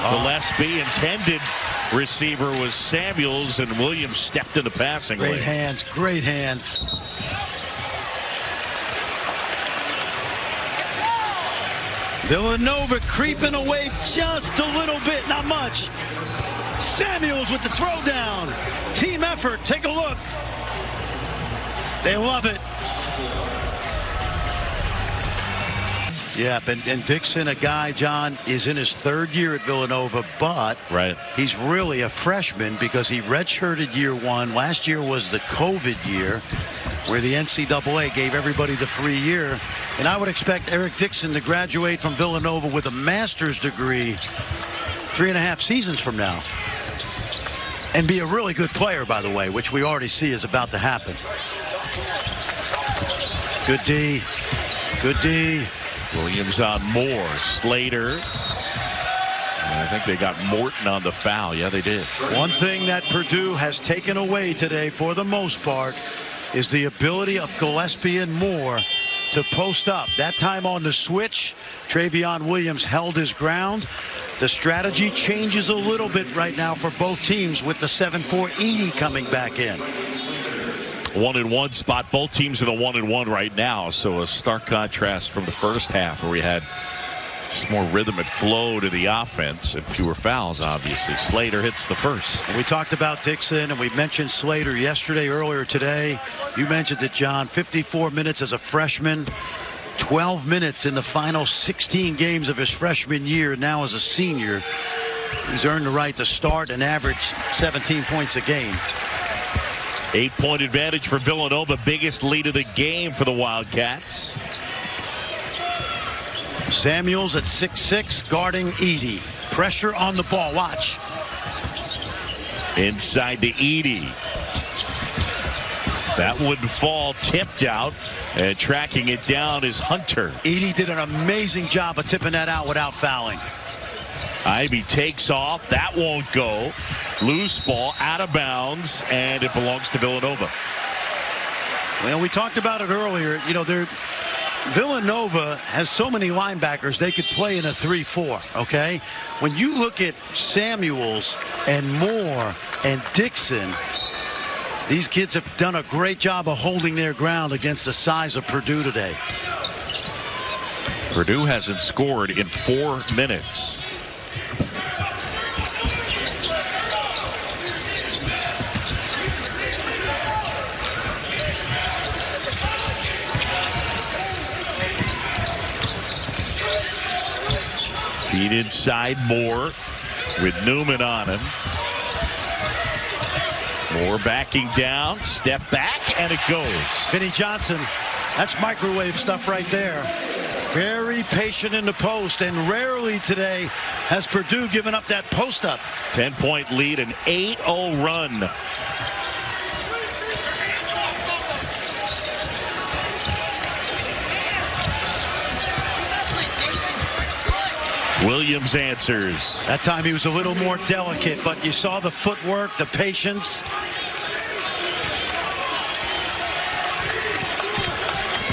Gillespie, intended receiver was Samuels, and Williams stepped in the passing lane. Great hands, great hands. Villanova creeping away just a little bit, not much. Samuels with the throwdown. Team effort, take a look. They love it. Yeah, and Dixon, a guy, John, is in his 3rd year at Villanova, but he's really a freshman because he redshirted year 1. Last year was the COVID year where the NCAA gave everybody the free year. And I would expect Eric Dixon to graduate from Villanova with a master's degree 3.5 seasons from now. And be a really good player, by the way, which we already see is about to happen. Good D. Good D. Williams on Moore. Slater. And I think they got Morton on the foul. Yeah, they did. One thing that Purdue has taken away today, for the most part, is the ability of Gillespie and Moore to post up. That time on the switch, Travion Williams held his ground. The strategy changes a little bit right now for both teams with the 7-4 Edey coming back in. 1-1 spot. Both teams in a 1-1 right now. So a stark contrast from the first half where we had just more rhythm and flow to the offense and fewer fouls, obviously. Slater hits the first. We talked about Dixon, and we mentioned Slater earlier today. You mentioned it, John. 54 minutes as a freshman. 12 minutes in the final 16 games of his freshman year. Now as a senior, he's earned the right to start and average 17 points a game. 8-point advantage for Villanova. Biggest lead of the game for the Wildcats. Samuels at 6'6", guarding Edey. Pressure on the ball. Watch. Inside to Edey. That wouldn't fall. Tipped out. And tracking it down is Hunter. Edey did an amazing job of tipping that out without fouling. Ivy takes off. That won't go. Loose ball out of bounds, and it belongs to Villanova. Well, we talked about it earlier. You know, Villanova has so many linebackers they could play in a 3-4, okay? When you look at Samuels and Moore and Dixon, these kids have done a great job of holding their ground against the size of Purdue today. Purdue hasn't scored in 4 minutes. Feed inside Moore with Newman on him. Moore backing down, step back, and it goes. Vinnie Johnson, that's microwave stuff right there. Very patient in the post, and rarely today has Purdue given up that post up. 10-point lead, an 8-0 run. Williams answers. That time he was a little more delicate, but you saw the footwork, the patience.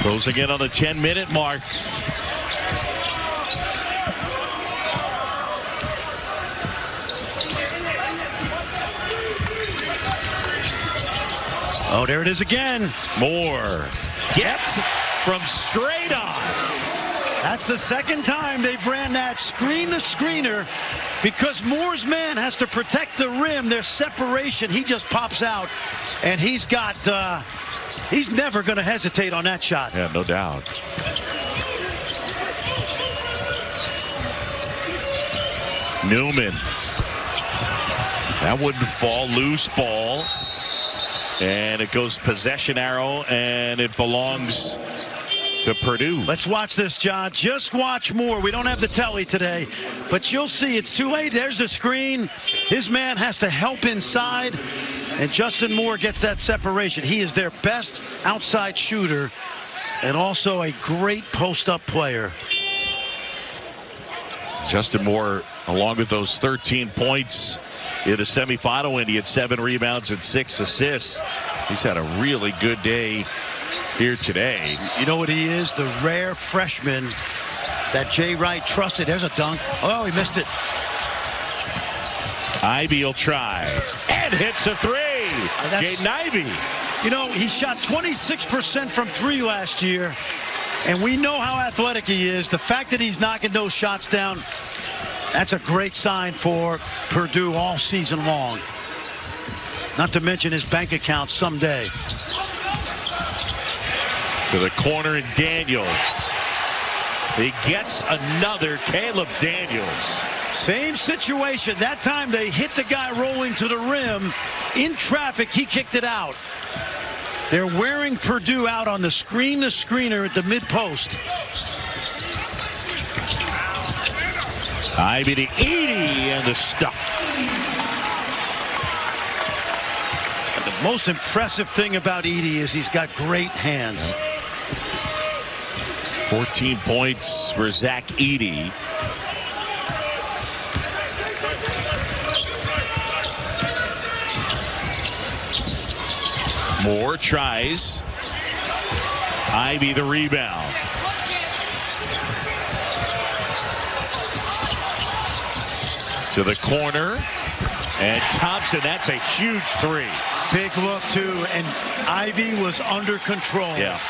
Closing in on the 10-minute mark. Oh, there it is again. Moore gets from straight on. That's the second time they've ran that screen to screener because Moore's man has to protect the rim. There's separation. He just pops out, and he's never going to hesitate on that shot. Yeah, no doubt. Newman. That wouldn't fall. Loose ball. And it goes possession arrow, and it belongs to Purdue. Let's watch this, John. Just watch Moore. We don't have the telly today, but you'll see it's too late. There's the screen. His man has to help inside, and Justin Moore gets that separation. He is their best outside shooter and also a great post-up player. Justin Moore, along with those 13 points in the semifinal win, he had 7 rebounds and 6 assists. He's had a really good day here today. You know what he is? The rare freshman that Jay Wright trusted. There's a dunk. Oh, he missed it. Ivy will try and hits a 3. Jaden Ivey. You know, he shot 26% from 3 last year, and we know how athletic he is. The fact that he's knocking those shots down, that's a great sign for Purdue all season long. Not to mention his bank account someday. To the corner, and Daniels. He gets another. Caleb Daniels. Same situation. That time they hit the guy rolling to the rim. In traffic, he kicked it out. They're wearing Purdue out on the screen to screener at the mid-post. Ivy to Edey, and the stuff. The most impressive thing about Edey is he's got great hands. 14 points for Zach Edey. Moore tries. Ivy the rebound. To the corner. And Thompson, that's a huge three. Big look, too, and Ivy was under control. Yeah.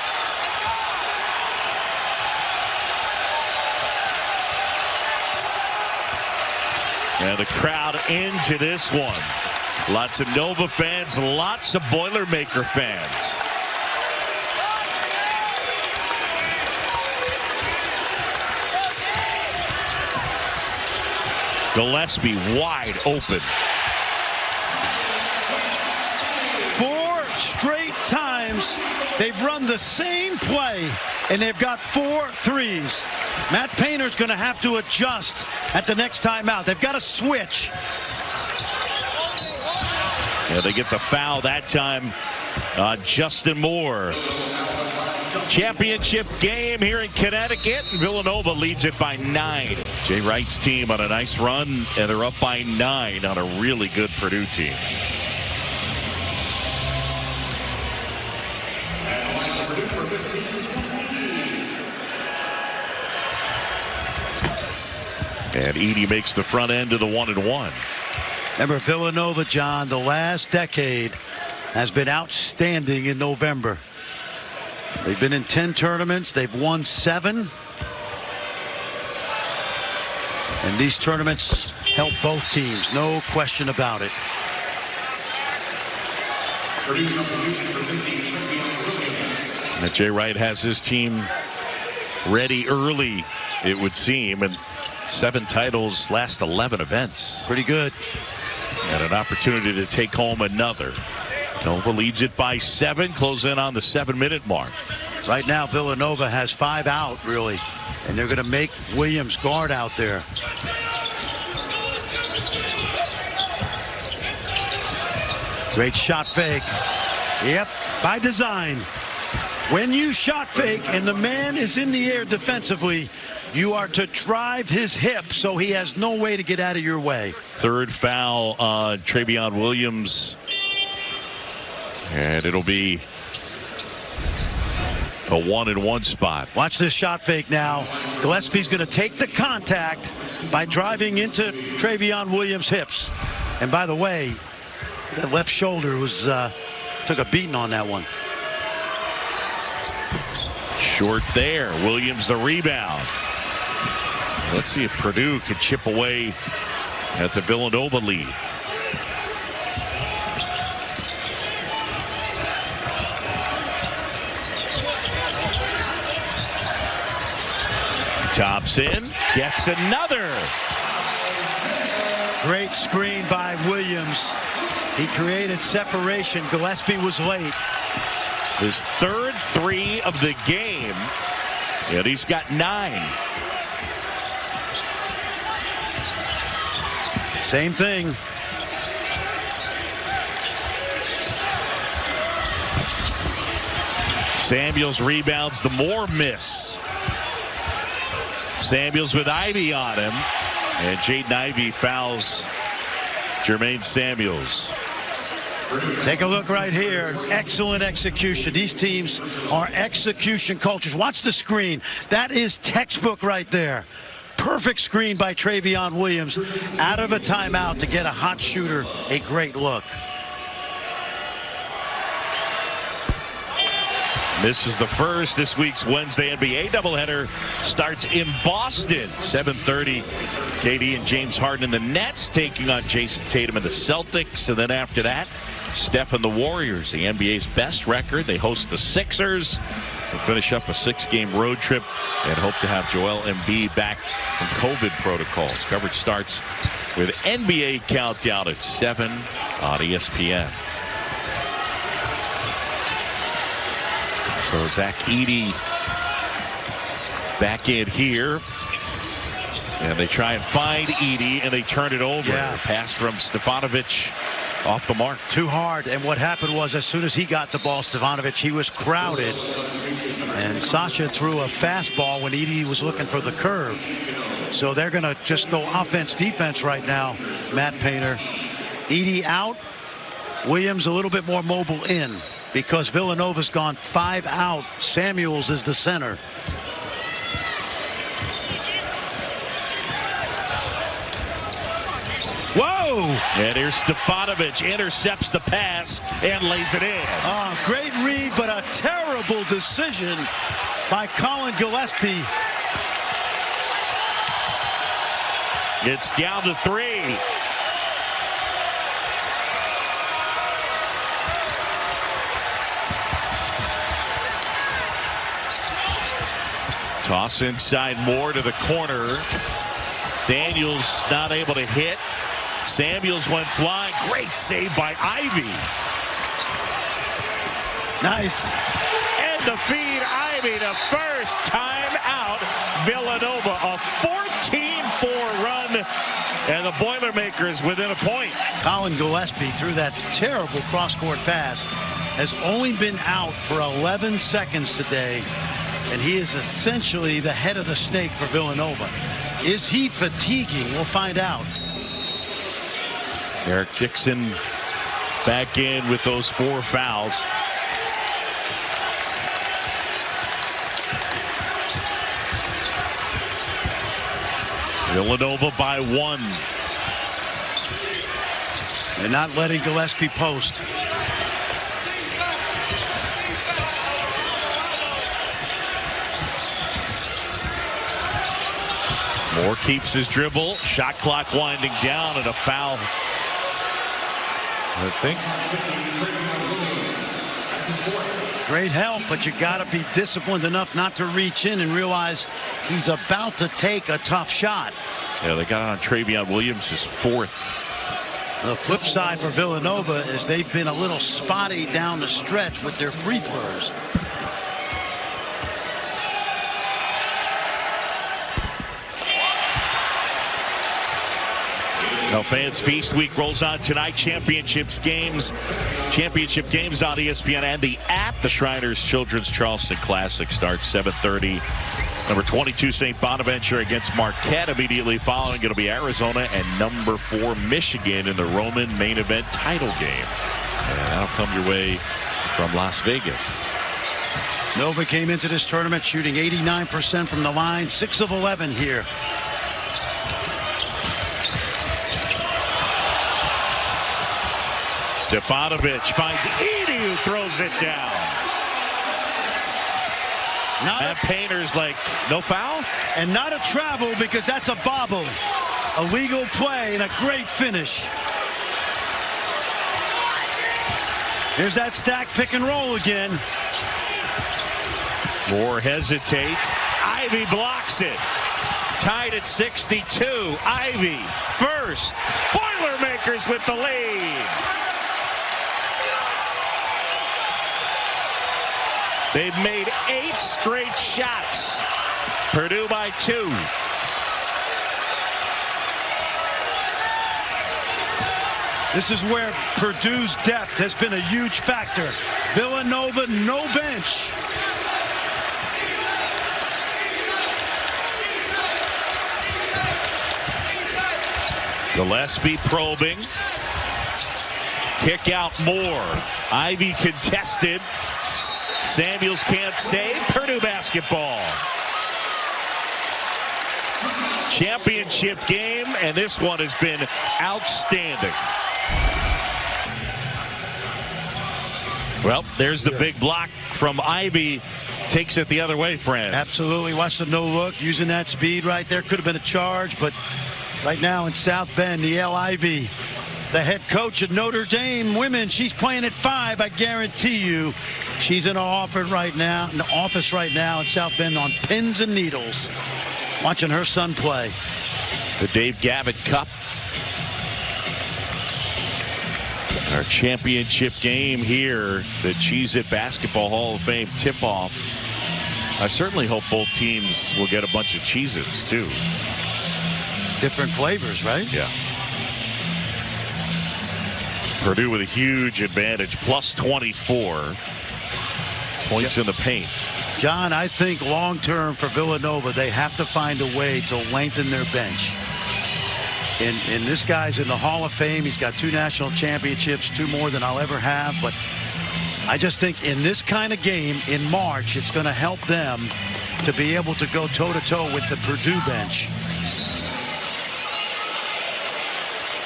And the crowd into this one. Lots of Nova fans, lots of Boilermaker fans. Gillespie wide open. 4 straight times they've run the same play, and they've got 4 threes. Matt Painter's going to have to adjust at the next timeout. They've got to switch. Yeah, they get the foul that time. Justin Moore. Championship game here in Connecticut. Villanova leads it by 9. Jay Wright's team on a nice run, and they're up by 9 on a really good Purdue team. And Edey makes the front end of the 1-and-1. Remember, Villanova, John, the last decade has been outstanding in November. They've been in 10 tournaments. They've won 7. And these tournaments help both teams. No question about it. And Jay Wright has his team ready early, it would seem. And 7 titles, last 11 events. Pretty good. And an opportunity to take home another. Nova leads it by 7, close in on the 7-minute mark. Right now, Villanova has 5 out, really. And they're going to make Williams guard out there. Great shot fake. Yep, by design. When you shot fake and the man is in the air defensively, you are to drive his hip so he has no way to get out of your way. 3rd foul on Travion Williams. And it'll be a 1-and-1 spot. Watch this shot fake now. Gillespie's going to take the contact by driving into Travion Williams' hips. And by the way, that left shoulder was took a beating on that one. Short there. Williams the rebound. Let's see if Purdue could chip away at the Villanova lead. Thompson gets another. Great screen by Williams. He created separation. Gillespie was late. His 3rd 3 of the game. And he's got 9. Same thing. Samuels rebounds the Moore miss. Samuels with Ivy on him. And Jaden Ivey fouls Jermaine Samuels. Take a look right here. Excellent execution. These teams are execution cultures. Watch the screen. That is textbook right there. Perfect screen by Travion Williams out of a timeout to get a hot shooter a great look. This is the first. This week's Wednesday NBA doubleheader starts in Boston. 7:30. KD and James Harden and the Nets taking on Jason Tatum and the Celtics. And then after that, Steph and the Warriors, the NBA's best record. They host the Sixers. We'll finish up a 6-game road trip and hope to have Joel Embiid back from COVID protocols. Coverage starts with NBA Countdown at 7 on ESPN. So Zach Edey back in here. And they try and find Edey, and they turn it over. Yeah. Pass from Stefanovic off the mark. Too hard. And what happened was, as soon as he got the ball, Stefanovic, he was crowded. And Sasha threw a fastball when Edey was looking for the curve. So they're going to just go offense, defense right now, Matt Painter. Edey out. Williams a little bit more mobile in, because Villanova's gone 5 out. Samuels is the center. Whoa! And here's Stefanovic, intercepts the pass and lays it in. Oh, great read, but a terrible decision by Colin Gillespie. It's down to 3. Toss inside Moore to the corner. Daniels not able to hit. Samuels went flying. Great save by Ivy. Nice. And the feed, Ivy to first. Time out. Villanova, a 14-4 run. And the Boilermakers within a point. Colin Gillespie threw that terrible cross-court pass. Has only been out for 11 seconds today. And he is essentially the head of the snake for Villanova. Is he fatiguing? We'll find out. Eric Dixon back in with those 4 fouls. Villanova by 1. They're not letting Gillespie post. Moore keeps his dribble. Shot clock winding down and a foul. I think. Great help, but you got to be disciplined enough not to reach in and realize he's about to take a tough shot. Yeah, they got on Travion Williams, his 4th. The flip side for Villanova is they've been a little spotty down the stretch with their free throws. Now, Fans Feast Week rolls on tonight. Championship games on ESPN and the app. The Shriners Children's Charleston Classic starts 7:30. Number 22 St. Bonaventure against Marquette. Immediately following, it'll be Arizona and number 4 Michigan in the Roman main event title game. And that'll come your way from Las Vegas. Nova came into this tournament shooting 89% from the line, 6 of 11 here. Stefanovic finds Edey, who throws it down. And Painter's like, no foul? And not a travel because that's a bobble. A legal play and a great finish. Here's that stack pick and roll again. Moore hesitates. Ivy blocks it. Tied at 62. Ivy first. Boilermakers with the lead. They've made 8 straight shots. Purdue by 2. This is where Purdue's depth has been a huge factor. Villanova, no bench. Gillespie probing. Kick out Moore. Ivy contested. Samuels can't save. Purdue basketball. Championship game, and this one has been outstanding. Well, there's the big block from Ivy. Takes it the other way, Fran. Absolutely. Watch the no look. Using that speed right there. Could have been a charge, but right now in South Bend, Niele Ivy, the head coach at Notre Dame women, she's playing at 5. I guarantee you she's in an office right now in South Bend on pins and needles, watching her son play. The Dave Gavitt Cup. Our championship game here, the Cheez-It Basketball Hall of Fame tip-off. I certainly hope both teams will get a bunch of Cheez-Its, too. Different flavors, right? Yeah. Purdue with a huge advantage, plus 24 points in the paint. John, I think long-term for Villanova, they have to find a way to lengthen their bench. And this guy's in the Hall of Fame. He's got 2 national championships, 2 more than I'll ever have. But I just think in this kind of game in March, it's going to help them to be able to go toe-to-toe with the Purdue bench.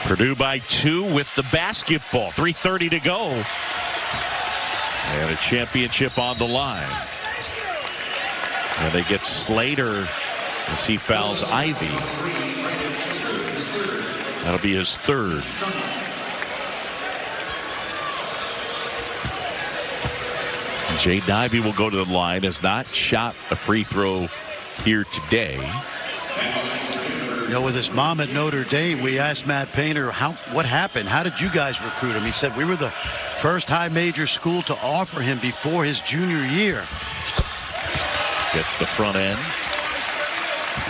Purdue by 2 with the basketball. 3:30 to go. And a championship on the line. And they get Slater as he fouls Ivy. That'll be his 3rd. Jaden Ivey will go to the line. Has not shot a free throw here today. You know, with his mom at Notre Dame, we asked Matt Painter, what happened? How did you guys recruit him? He said, we were the first high major school to offer him before his junior year. Gets the front end.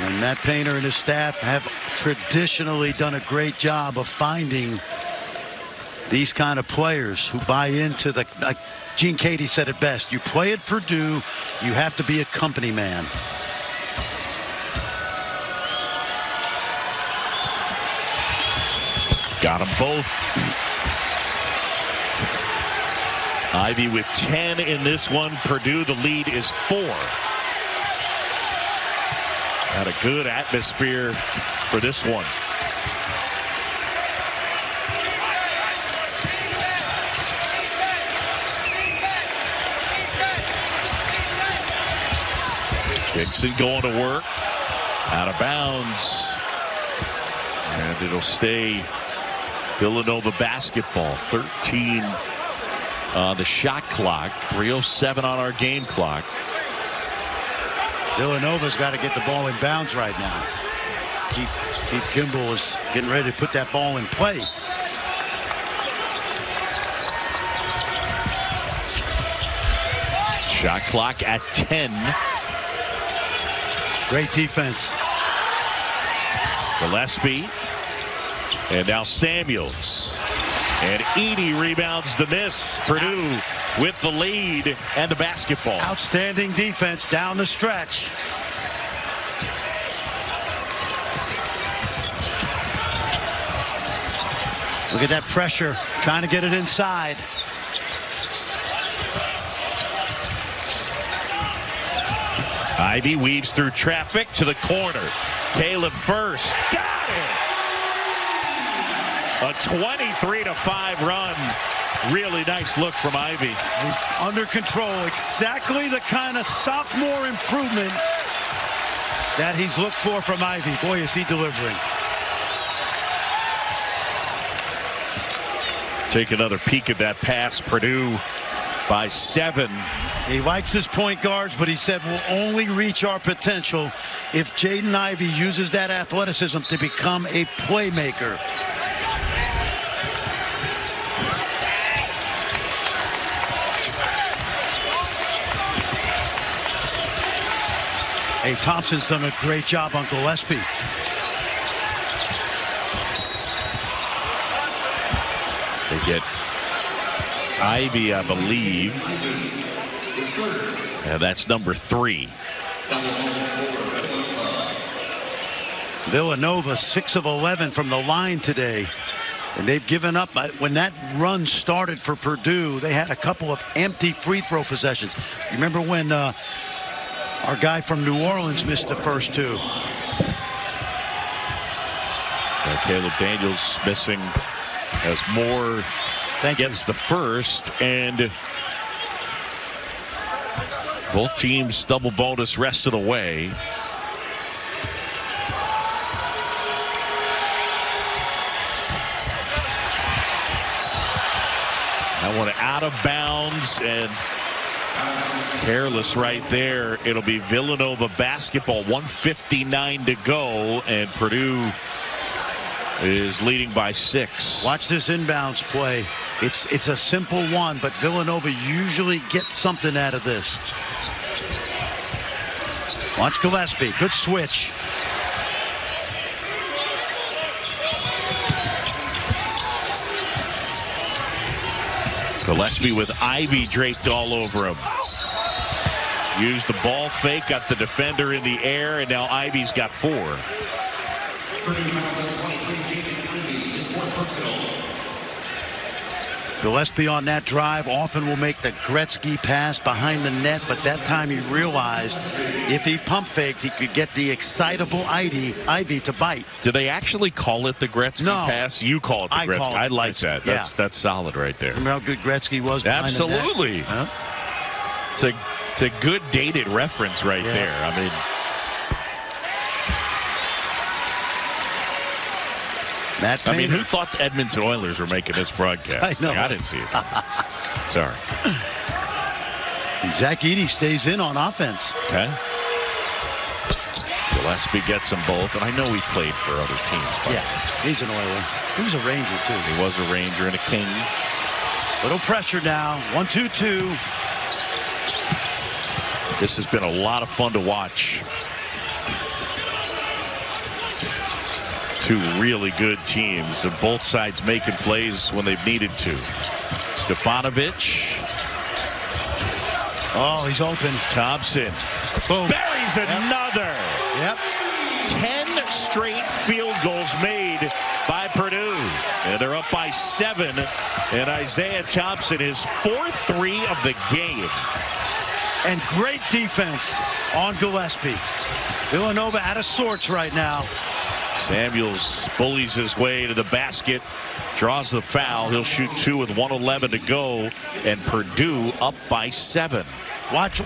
And Matt Painter and his staff have traditionally done a great job of finding these kind of players who buy into the, like Gene Cady said it best, you play at Purdue, you have to be a company man. Got them both. Ivy with 10 in this one. Purdue, the lead is 4. Had a good atmosphere for this one. Dixon going to work. Out of bounds. And it'll stay Villanova basketball. 13 on the shot clock. 3:07 on our game clock. Villanova's got to get the ball in bounds right now. Keith Kimball is getting ready to put that ball in play. Shot clock at 10. Great defense. Gillespie. And now Samuels. And Edey rebounds the miss. Purdue with the lead and the basketball. Outstanding defense down the stretch. Look at that pressure, trying to get it inside. Ivy weaves through traffic to the corner. Caleb first. Got it! A 23-5 run. Really nice look from Ivy. Under control. Exactly the kind of sophomore improvement that he's looked for from Ivy. Boy, is he delivering. Take another peek at that pass. Purdue by 7. He likes his point guards, but he said we'll only reach our potential if Jaden Ivey uses that athleticism to become a playmaker. Hey, Thompson's done a great job on Gillespie. They get Ivy, I believe. And that's number 3. Villanova 6 of 11 from the line today. And they've given up. When that run started for Purdue, they had a couple of empty free throw possessions. You remember when our guy from New Orleans missed the first 2? Caleb Daniels missing as Moore gets the first, and both teams double bonus rest of the way. That one out of bounds and careless right there. It'll be Villanova basketball. 1:59 to go, and Purdue is leading by 6. Watch this inbounds play. It's a simple one, but Villanova usually gets something out of this. Watch Gillespie. Good switch. Gillespie with Ivy draped all over him. Used the ball fake, got the defender in the air, and now Ivy's got 4. Gillespie on that drive often will make the Gretzky pass behind the net, but that time he realized if he pump faked, he could get the excitable Ivy to bite. Do they actually call it the Gretzky pass? You call it the Gretzky. Call it I like Gretzky. that. That's solid right there. Remember how good Gretzky was behind Absolutely. the net? Huh? It's a good dated reference right there. I mean, who thought the Edmonton Oilers were making this broadcast? I know. I didn't see it. Sorry. Zach Edey stays in on offense. Okay. Gillespie gets them both, and I know he played for other teams. Yeah, he's an Oiler. He was a Ranger, too. He was a Ranger and a King. Little pressure now. 1-2-2. This has been a lot of fun to watch. Two really good teams, and both sides making plays when they've needed to. Stefanovic. Oh, he's open. Thompson. Boom. Buries another. Yep. 10 straight field goals made by Purdue. And they're up by 7. And Isaiah Thompson is 4-3 of the game. And great defense on Gillespie. Villanova out of sorts right now. Samuels bullies his way to the basket, draws the foul. He'll shoot 2 with 1:11 to go, and Purdue up by 7. Watch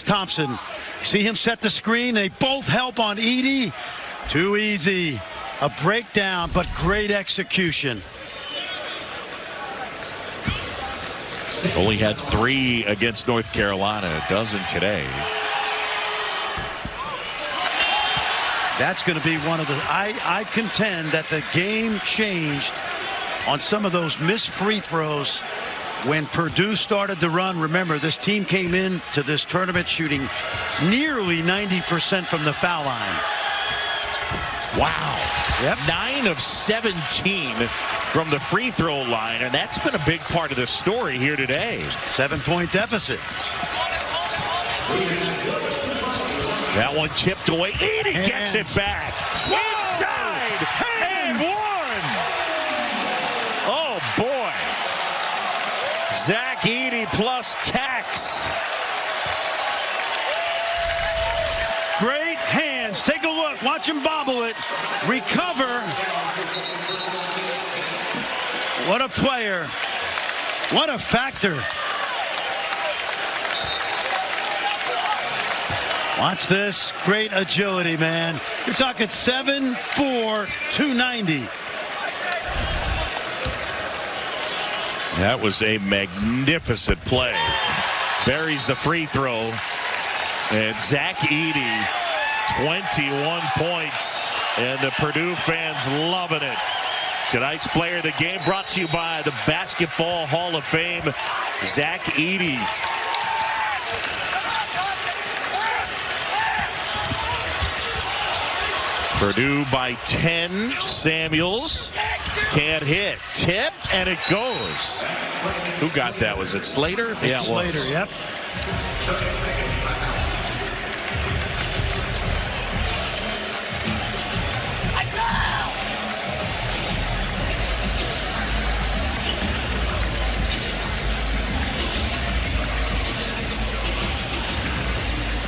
Thompson. See him set the screen. They both help on Edey. Too easy. A breakdown, but great execution. Only had 3 against North Carolina, a dozen today. That's going to be one of the... I contend that the game changed on some of those missed free throws when Purdue started to run. Remember, this team came into this tournament shooting nearly 90% from the foul line. Wow. Yep. 9 of 17 from the free throw line, and that's been a big part of the story here today. 7-point deficit. That one tipped away. Edey gets it back. Inside. And 1. Oh, boy. Zach Edey plus tax. Great hands. Take a look. Watch him bobble it. Recover. What a player. What a factor. Watch this. Great agility, man. You're talking 7'4", 290. That was a magnificent play. Buries the free throw. And Zach Edey, 21 points. And the Purdue fans loving it. Tonight's player of the game brought to you by the Basketball Hall of Fame, Zach Edey. Purdue by 10. Samuels can't hit. Tip, and it goes. Who got that? Was it Slater? Yeah, Slater, yep.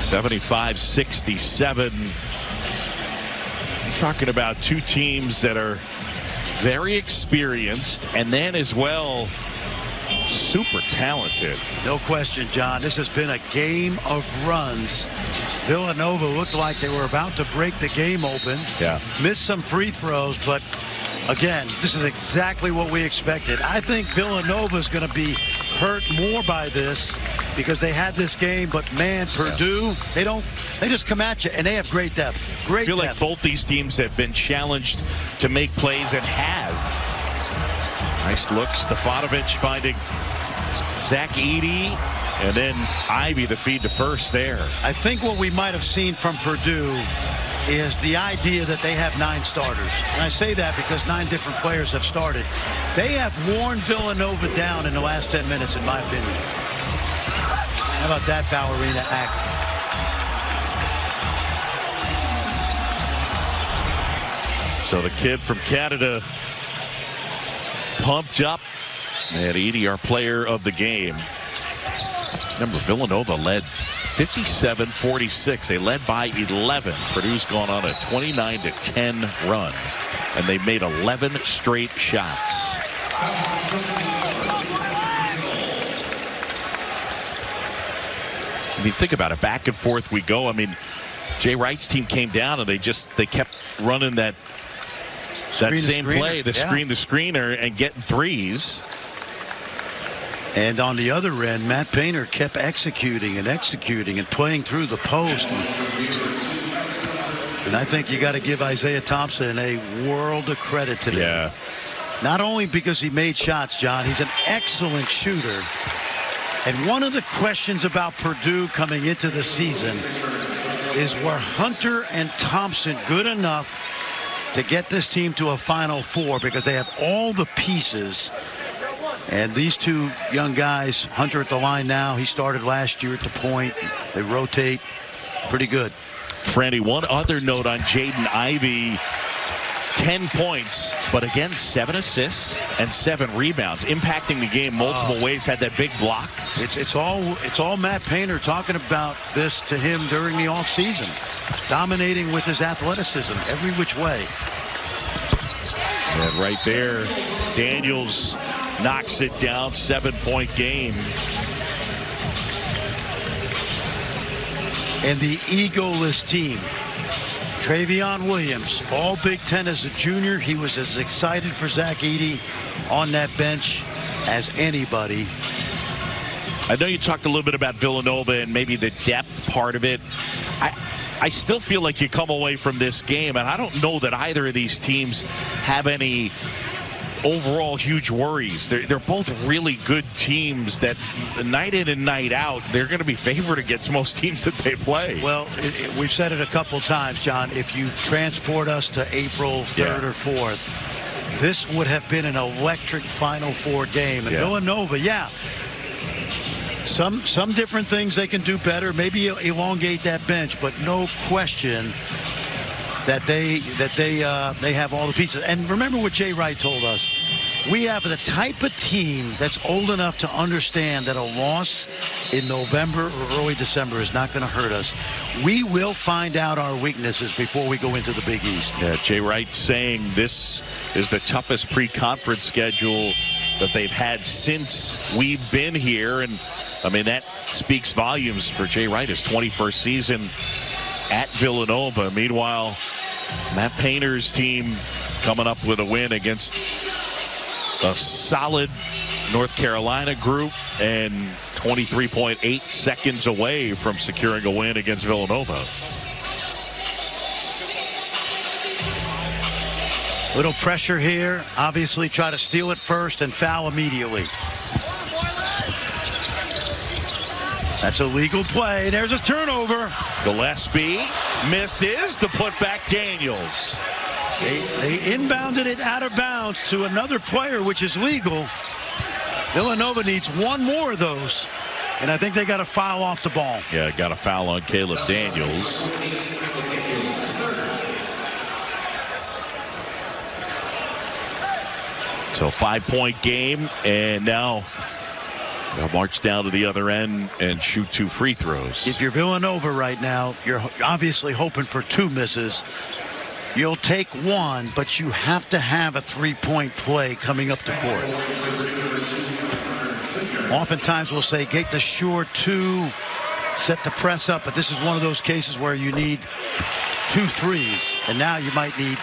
$75-67. Talking about two teams that are very experienced and then as well super talented. No question, John. This has been a game of runs. Villanova looked like they were about to break the game open. Yeah. Missed some free throws, but again, this is exactly what we expected. I think Villanova is going to be hurt more by this because they had this game, but man, Purdue, they just come at you, and they have great depth. Great depth. I feel like both these teams have been challenged to make plays and have. Nice look, Stefanovic finding Zach Edey, and then Ivy the feed to first there. I think what we might have seen from Purdue is the idea that they have 9 starters. And I say that because 9 different players have started. They have worn Villanova down in the last 10 minutes, in my opinion. How about that ballerina act? So the kid from Canada pumped up And Edey, our player of the game. Remember, Villanova led 57-46. They led by 11. Purdue's gone on a 29-10 run, and they made 11 straight shots. I mean, think about it. Back and forth we go. I mean, Jay Wright's team came down, and they kept running that same play, the screen the screener, and getting threes. And on the other end, Matt Painter kept executing and playing through the post. And I think you got to give Isaiah Thompson a world of credit today. Yeah. Not only because he made shots, John, he's an excellent shooter. And one of the questions about Purdue coming into the season is, were Hunter and Thompson good enough to get this team to a Final Four? Because they have all the pieces. And these two young guys, Hunter at the line now, he started last year at the point. They rotate pretty good. Franny, one other note on Jaden Ivey. 10 points, but again, 7 assists and 7 rebounds, impacting the game multiple ways. Had that big block. It's all Matt Painter talking about this to him during the offseason, dominating with his athleticism every which way. And right there, Daniels knocks it down. 7-point game. And the egoless team. Travion Williams, all Big Ten as a junior. He was as excited for Zach Edey on that bench as anybody. I know you talked a little bit about Villanova and maybe the depth part of it. I still feel like you come away from this game, and I don't know that either of these teams have any overall huge worries. They're both really good teams that night in and night out, they're going to be favored against most teams that they play. Well, we've said it a couple times, John. If you transport us to April 3rd or 4th, this would have been an electric Final Four game. And Villanova, some different things they can do better, maybe elongate that bench, but no question that they have all the pieces. And remember what Jay Wright told us. We have the type of team that's old enough to understand that a loss in November or early December is not going to hurt us. We will find out our weaknesses before we go into the Big East. Yeah, Jay Wright saying this is the toughest pre-conference schedule that they've had since we've been here. And, I mean, that speaks volumes for Jay Wright, his 21st season at Villanova. Meanwhile, Matt Painter's team coming up with a win against a solid North Carolina group and 23.8 seconds away from securing a win against Villanova. Little pressure here. Obviously try to steal it first and foul immediately. That's a legal play. There's a turnover. Gillespie misses the putback. Daniels. They inbounded it out of bounds to another player, which is legal. Villanova needs one more of those. And I think they got a foul off the ball. Yeah, got a foul on Caleb Daniels. So 5-point game, and now they'll march down to the other end and shoot 2 free throws. If you're Villanova right now, you're obviously hoping for 2 misses. You'll take 1, but you have to have a 3-point play coming up the court. Oftentimes we'll say get the short 2, set the press up, but this is one of those cases where you need 2 threes, and now you might need,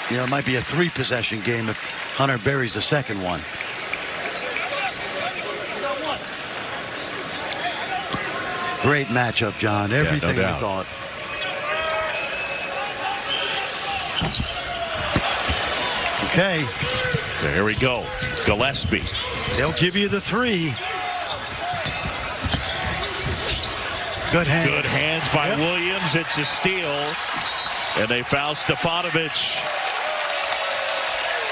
it might be a 3-possession game if Hunter buries the second one. Great matchup, John. Everything we thought. Okay. There we go. Gillespie. They'll give you the 3. Good hands. Good hands by Williams. It's a steal. And they foul Stefanovic.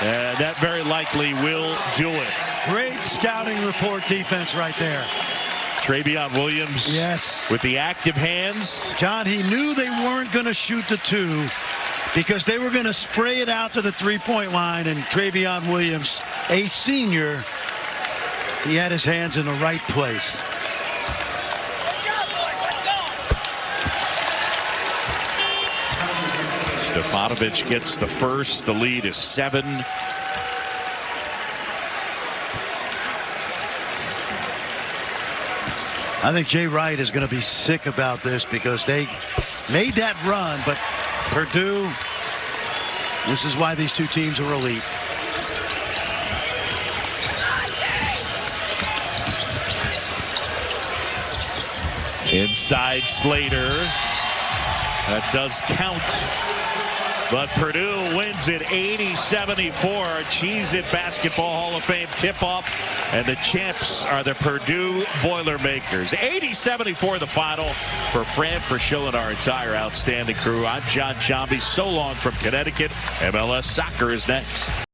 And that very likely will do it. Great scouting report defense right there. Travion Williams with the active hands. John, he knew they weren't going to shoot the 2 because they were going to spray it out to the 3-point line, and Travion Williams, a senior, He had his hands in the right place. Stefanovic gets the first. The lead is 7. I think Jay Wright is going to be sick about this because they made that run, but Purdue, this is why these two teams are elite. Inside Slater. That does count. But Purdue wins it 80-74. Cheez-It Basketball Hall of Fame tip-off. And the champs are the Purdue Boilermakers. 80-74 the final. For Fran Frischel and our entire outstanding crew, I'm John Chambi. So long from Connecticut. MLS Soccer is next.